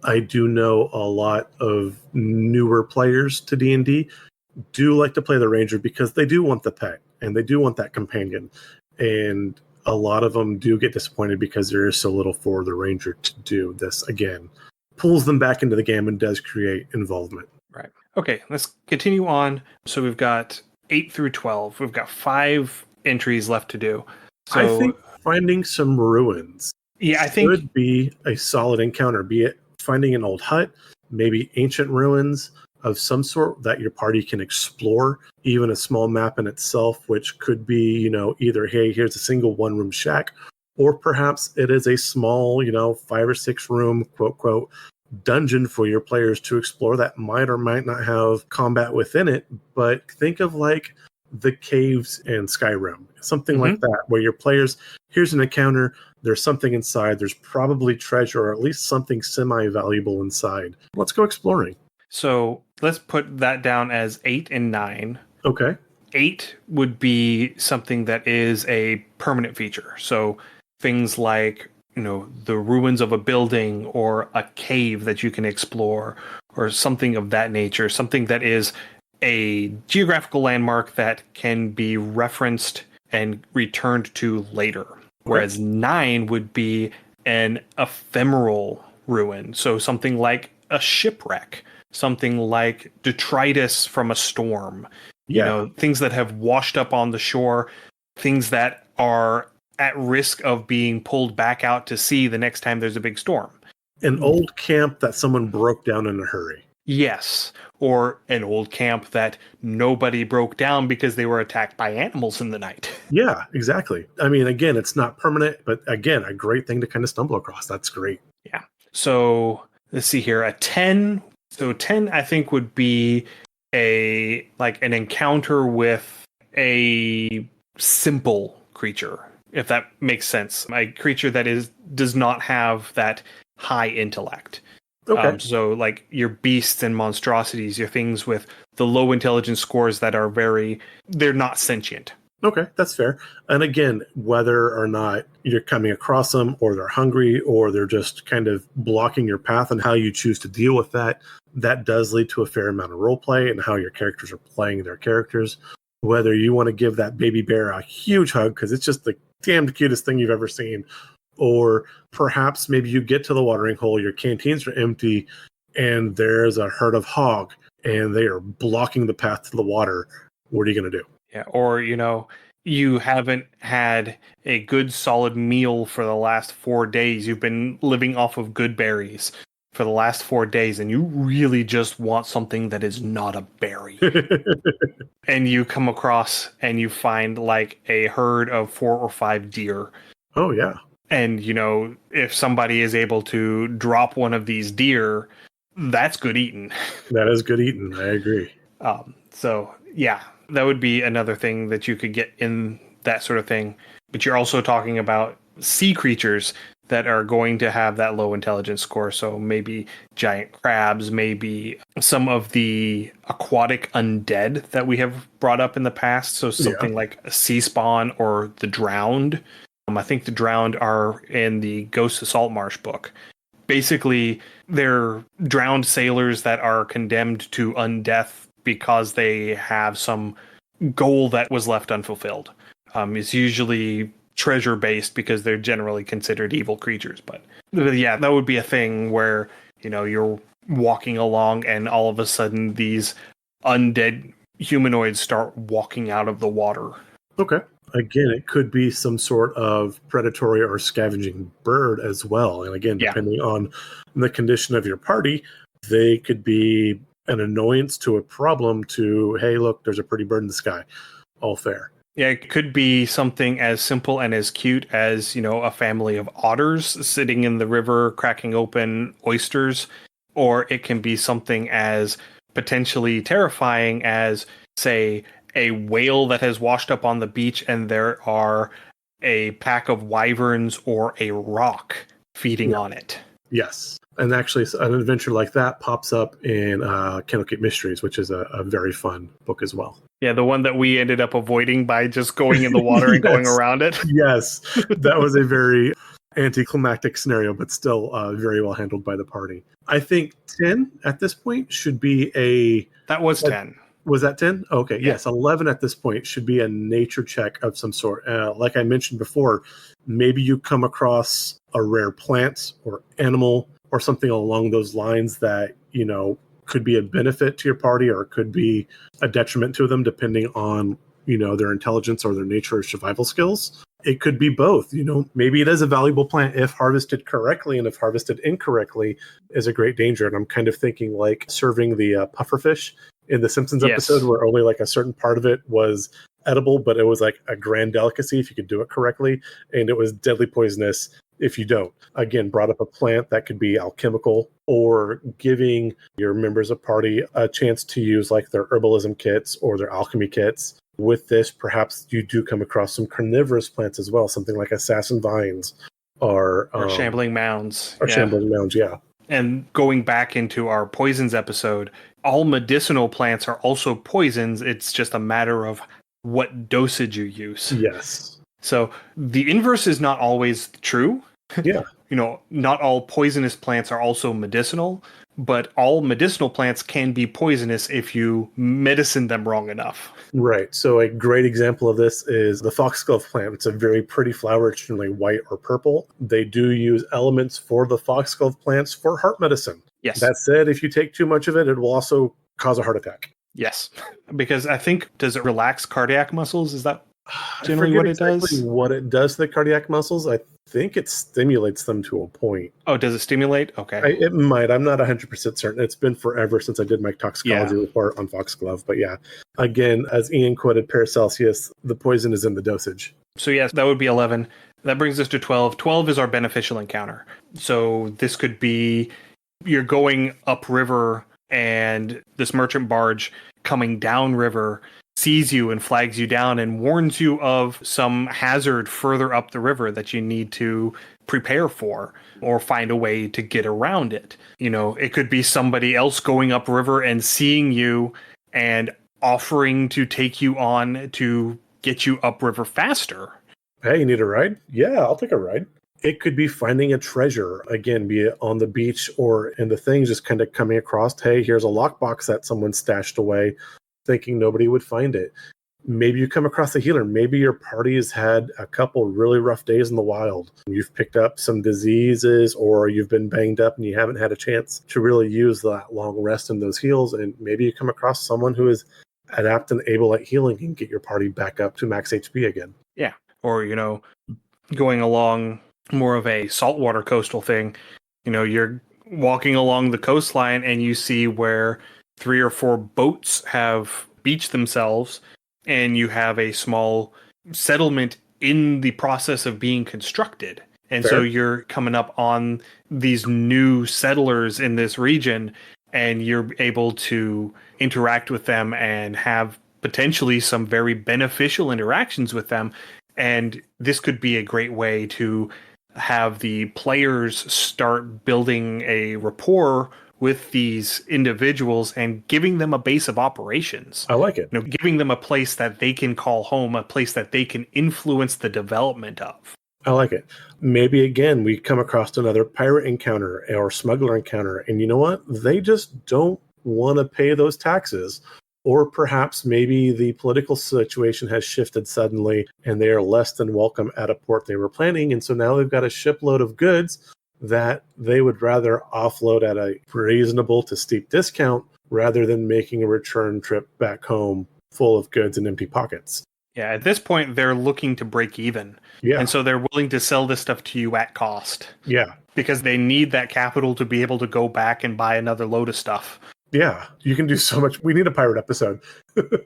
I do know a lot of newer players to D&D do like to play the ranger because they do want the pet and they do want that companion. And a lot of them do get disappointed because there is so little for the ranger to do. This, again, pulls them back into the game and does create involvement. Right. Okay, let's continue on. So we've got 8 through 12. We've got 5 entries left to do. So I think finding some ruins could be a solid encounter, be it finding an old hut, maybe ancient ruins of some sort that your party can explore, even a small map in itself, which could be, either, hey, here's a single one-room shack, or perhaps it is a small, 5 or 6 room, quote, quote, dungeon for your players to explore that might or might not have combat within it. But think of like the caves in Skyrim, something like that, where your players, here's an encounter, there's something inside, there's probably treasure, or at least something semi-valuable inside. Let's go exploring. So let's put that down as 8 and 9. Okay. 8 would be something that is a permanent feature. So things like, the ruins of a building or a cave that you can explore or something of that nature, something that is a geographical landmark that can be referenced and returned to later. Whereas 9 would be an ephemeral ruin. So something like a shipwreck, something like detritus from a storm, things that have washed up on the shore, things that are at risk of being pulled back out to sea the next time there's a big storm. An old camp that someone broke down in a hurry. Yes, or an old camp that nobody broke down because they were attacked by animals in the night. Yeah, exactly. I mean, again, it's not permanent, but again, a great thing to kind of stumble across. That's great. Yeah. So let's see here. A 10. So 10, I think, would be an encounter with a simple creature, if that makes sense. A creature that does not have that high intellect. Okay. So like your beasts and monstrosities, your things with the low intelligence scores that are they're not sentient. Okay, that's fair. And again, whether or not you're coming across them or they're hungry or they're just kind of blocking your path and how you choose to deal with that, that does lead to a fair amount of role play and how your characters are playing their characters. Whether you want to give that baby bear a huge hug because it's just the damned cutest thing you've ever seen, or perhaps maybe you get to the watering hole, your canteens are empty, and there's a herd of hog and they are blocking the path to the water. What are you going to do? Yeah, or, you haven't had a good solid meal for the last 4 days. You've been living off of good berries for the last 4 days, and you really just want something that is not a berry. And you come across and you find like a herd of 4 or 5 deer. Oh, yeah. And, if somebody is able to drop one of these deer, that's good eating. That is good eating. I agree. So, yeah. That would be another thing that you could get in that sort of thing. But you're also talking about sea creatures that are going to have that low intelligence score. So maybe giant crabs, maybe some of the aquatic undead that we have brought up in the past. So something like a sea spawn or the drowned. I think the drowned are in the Ghost of Saltmarsh book. Basically, they're drowned sailors that are condemned to undeath because they have some goal that was left unfulfilled. It's usually treasure based because they're generally considered evil creatures. But yeah, that would be a thing where, you're walking along and all of a sudden these undead humanoids start walking out of the water. Okay. Again, it could be some sort of predatory or scavenging bird as well. And again, depending on the condition of your party, they could be an annoyance to a problem to, hey, look, there's a pretty bird in the sky. All fair. Yeah, it could be something as simple and as cute as, a family of otters sitting in the river cracking open oysters. Or it can be something as potentially terrifying as, say, a whale that has washed up on the beach and there are a pack of wyverns or a rock feeding on it. Yes. And actually, an adventure like that pops up in Candlekeep Mysteries, which is a very fun book as well. Yeah, the one that we ended up avoiding by just going in the water and going around it. Yes. That was a very anticlimactic scenario, but still very well handled by the party. I think 10 at this point should be a... That was 10. Was that 10? Okay, Yeah. Yes. 11 at this point should be a nature check of some sort. Like I mentioned before, maybe you come across a rare plant or animal or something along those lines that, could be a benefit to your party or could be a detriment to them depending on, their intelligence or their nature or survival skills. It could be both. Maybe it is a valuable plant if harvested correctly, and if harvested incorrectly is a great danger. And I'm kind of thinking like serving the pufferfish in the Simpsons episode where only like a certain part of it was edible, but it was like a grand delicacy if you could do it correctly, and it was deadly poisonous if you don't. Again, brought up a plant that could be alchemical, or giving your members of party a chance to use like their herbalism kits or their alchemy kits. With this, perhaps you do come across some carnivorous plants as well, something like assassin vines or shambling mounds. Shambling mounds, yeah. And going back into our poisons episode, all medicinal plants are also poisons. It's just a matter of what dosage you use. Yes. So the inverse is not always true. Yeah. Not all poisonous plants are also medicinal, but all medicinal plants can be poisonous if you medicine them wrong enough. Right. So a great example of this is the foxglove plant. It's a very pretty flower. It's generally white or purple. They do use elements for the foxglove plants for heart medicine. Yes. That said, if you take too much of it, it will also cause a heart attack. Yes. Because I think, does it relax cardiac muscles? Is that generally what it does? What it does to the cardiac muscles, I think it stimulates them to a point. Oh, does it stimulate? Okay. It might. I'm not 100% certain. It's been forever since I did my toxicology report on foxglove. But yeah, again, as Ian quoted Paracelsus, the poison is in the dosage. So yes, that would be 11. That brings us to 12. 12 is our beneficial encounter. So this could be you're going upriver and this merchant barge coming downriver sees you and flags you down and warns you of some hazard further up the river that you need to prepare for or find a way to get around it. It could be somebody else going upriver and seeing you and offering to take you on to get you upriver faster. Hey, you need a ride? Yeah, I'll take a ride. It could be finding a treasure, again, be it on the beach or in the things, just kind of coming across, hey, here's a lockbox that someone stashed away, thinking nobody would find it. Maybe you come across a healer. Maybe your party has had a couple really rough days in the wild. You've picked up some diseases or you've been banged up and you haven't had a chance to really use that long rest in those heals. And maybe you come across someone who is adept and able at healing and get your party back up to max HP again. Yeah. Or, going along more of a saltwater coastal thing, you're walking along the coastline and you see where 3 or 4 boats have beached themselves and you have a small settlement in the process of being constructed. And so you're coming up on these new settlers in this region and you're able to interact with them and have potentially some very beneficial interactions with them. And this could be a great way to have the players start building a rapport with these individuals and giving them a base of operations. I like it. Giving them a place that they can call home, a place that they can influence the development of. I like it. Maybe again, we come across another pirate encounter or smuggler encounter, and you know what? They just don't want to pay those taxes. Or perhaps maybe the political situation has shifted suddenly and they are less than welcome at a port they were planning. And so now they've got a shipload of goods that they would rather offload at a reasonable to steep discount rather than making a return trip back home full of goods and empty pockets. Yeah, at this point, they're looking to break even. Yeah. And so they're willing to sell this stuff to you at cost. Yeah. Because they need that capital to be able to go back and buy another load of stuff. Yeah, you can do so much. We need a pirate episode.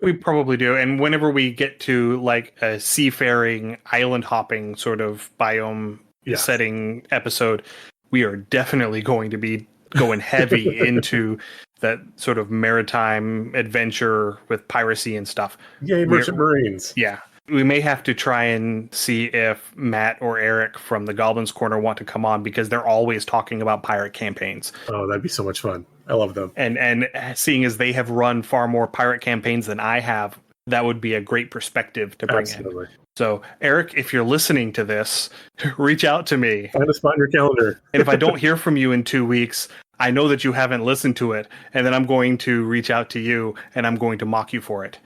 We probably do. And whenever we get to like a seafaring, island hopping sort of biome setting episode, we are definitely going to be going heavy into that sort of maritime adventure with piracy and stuff. Yay, Merchant Marines. Yeah. We may have to try and see if Matt or Eric from the Goblins Corner want to come on because they're always talking about pirate campaigns. Oh, that'd be so much fun. I love them. And seeing as they have run far more pirate campaigns than I have, that would be a great perspective to bring in. So, Eric, if you're listening to this, reach out to me. Find a spot in your calendar. And if I don't hear from you in 2 weeks, I know that you haven't listened to it. And then I'm going to reach out to you and I'm going to mock you for it.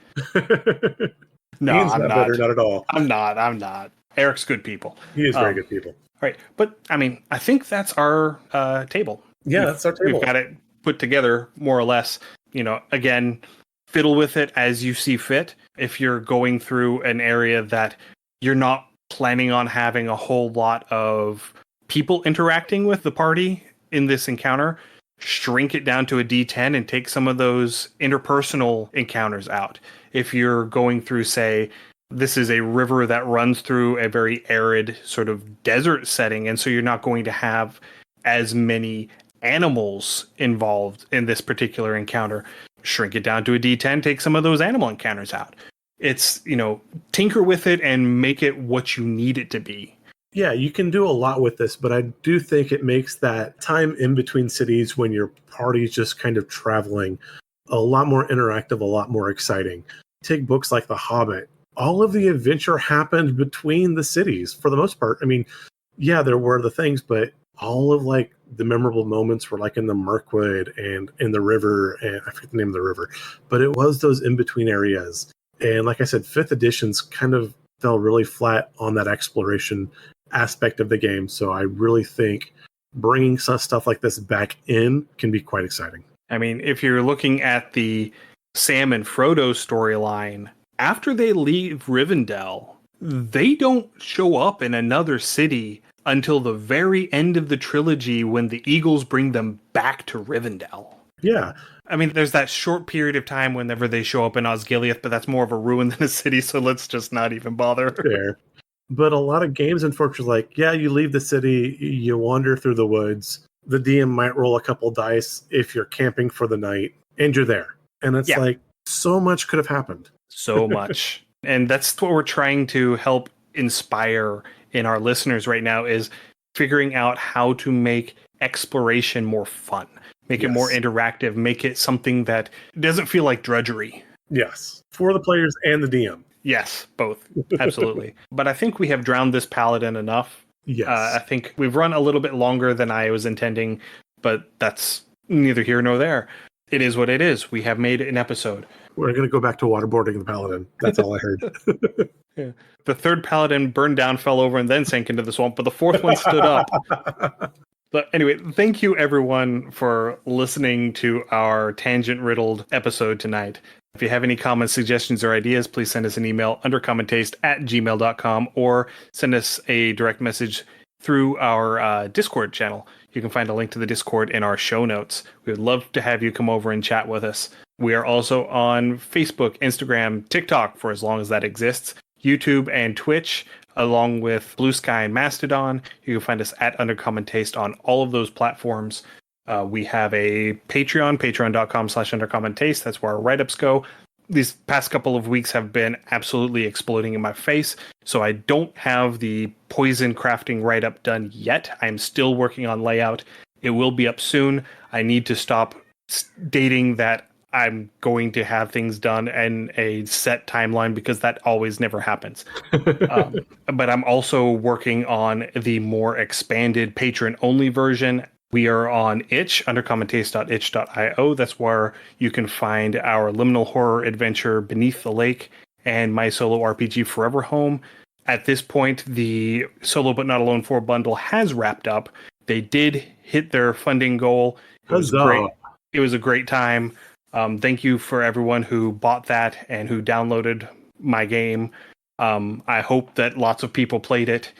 No, Ian's I'm not. Better, not at all. I'm not. Eric's good people. He is very good people. Right. But, I mean, I think that's our table. Yeah, that's our table. We've got it put together, more or less. You know, again, fiddle with it as you see fit. If you're going through an area that you're not planning on having a whole lot of people interacting with the party in this encounter, shrink it down to a D10 and take some of those interpersonal encounters out. If you're going through, say, this is a river that runs through a very arid sort of desert setting, and so you're not going to have as many animals involved in this particular encounter, shrink it down to a D10, take some of those animal encounters out. It's, you know, tinker with it and make it what you need it to be. Yeah, you can do a lot with this, but I do think it makes that time in between cities when your party's just kind of traveling a lot more interactive, a lot more exciting. Take books like The Hobbit. All of the adventure happened between the cities for the most part. I mean, yeah, there were the things, but all of like the memorable moments were like in the Mirkwood and in the river, and I forget the name of the river, but it was those in-between areas. And like I said, 5th editions kind of fell really flat on that exploration aspect of the game. So I really think bringing some stuff like this back in can be quite exciting. I mean, if you're looking at the Sam and Frodo storyline, after they leave Rivendell, they don't show up in another city until the very end of the trilogy when the Eagles bring them back to Rivendell. Yeah. I mean, there's that short period of time whenever they show up in Osgiliath, but that's more of a ruin than a city, so let's just not even bother. Fair. But a lot of games, unfortunately, like, yeah, you leave the city, you wander through the woods, the DM might roll a couple dice if you're camping for the night, and you're there. And it's like, so much could have happened. So much. And that's what we're trying to help inspire in our listeners right now, is figuring out how to make exploration more fun, make it more interactive, make it something that doesn't feel like drudgery. Yes. For the players and the DM. Yes, both. Absolutely. But I think we have drowned this paladin enough. Yes. I think we've run a little bit longer than I was intending, but that's neither here nor there. It is what it is. We have made an episode. We're going to go back to waterboarding the paladin. That's all I heard. Yeah. The 3rd paladin burned down, fell over, and then sank into the swamp, but the 4th one stood up. But anyway, thank you everyone for listening to our tangent-riddled episode tonight. If you have any comments, suggestions, or ideas, please send us an email, undercommontaste@gmail.com, or send us a direct message through our Discord channel. You can find a link to the Discord in our show notes. We would love to have you come over and chat with us. We are also on Facebook, Instagram, TikTok, for as long as that exists, YouTube and Twitch, along with BlueSky and Mastodon. You can find us at Undercommon Taste on all of those platforms. We have a Patreon, patreon.com/Undercommon Taste. That's where our write-ups go. These past couple of weeks have been absolutely exploding in my face, so I don't have the poison crafting write-up done yet. I'm still working on layout. It will be up soon. I need to stop stating that I'm going to have things done in a set timeline because that always never happens. But I'm also working on the more expanded patron-only version. We are on itch, undercommontaste.itch.io. That's where you can find our liminal horror adventure Beneath the Lake and my solo RPG Forever Home. At this point, the Solo But Not Alone 4 bundle has wrapped up. They did hit their funding goal. It was great. It was a great time. Thank you for everyone who bought that and who downloaded my game. I hope that lots of people played it.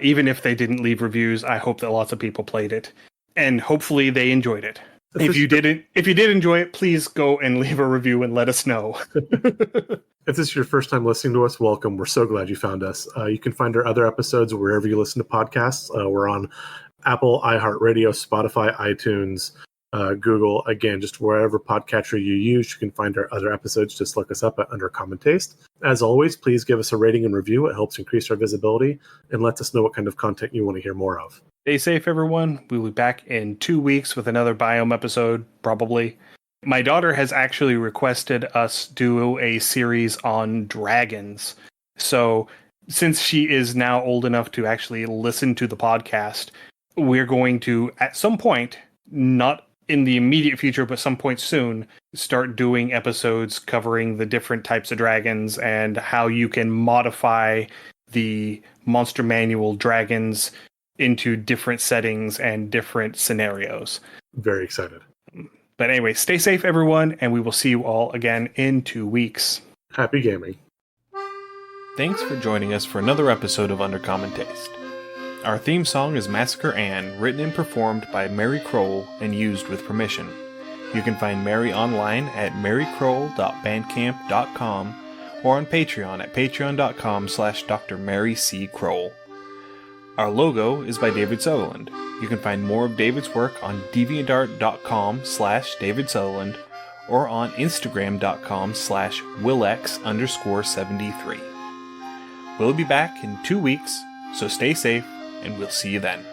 Even if they didn't leave reviews, I hope that lots of people played it. And hopefully they enjoyed it. If you did enjoy it, please go and leave a review and let us know. If this is your first time listening to us, welcome. We're so glad you found us. You can find our other episodes wherever you listen to podcasts. We're on Apple, iHeartRadio, Spotify, iTunes, Google. Again, just wherever podcatcher you use, you can find our other episodes. Just look us up at Undercommon Taste. As always, please give us a rating and review. It helps increase our visibility and lets us know what kind of content you want to hear more of. Stay safe, everyone. We'll be back in 2 weeks with another biome episode, probably. My daughter has actually requested us do a series on dragons. So since she is now old enough to actually listen to the podcast, we're going to, at some point, not in the immediate future, but some point soon, start doing episodes covering the different types of dragons and how you can modify the Monster Manual dragons into different settings and different scenarios. Very excited. But anyway, stay safe, everyone, and we will see you all again in 2 weeks. Happy gaming. Thanks for joining us for another episode of Undercommon Taste. Our theme song is Massacre Anne, written and performed by Mary Kroll and used with permission. You can find Mary online at marykroll.bandcamp.com or on Patreon at patreon.com/Dr. Mary C. Kroll. Our logo is by David Sutherland. You can find more of David's work on deviantart.com/David Sutherland or on instagram.com/Willex_73. We'll be back in 2 weeks, so stay safe, and we'll see you then.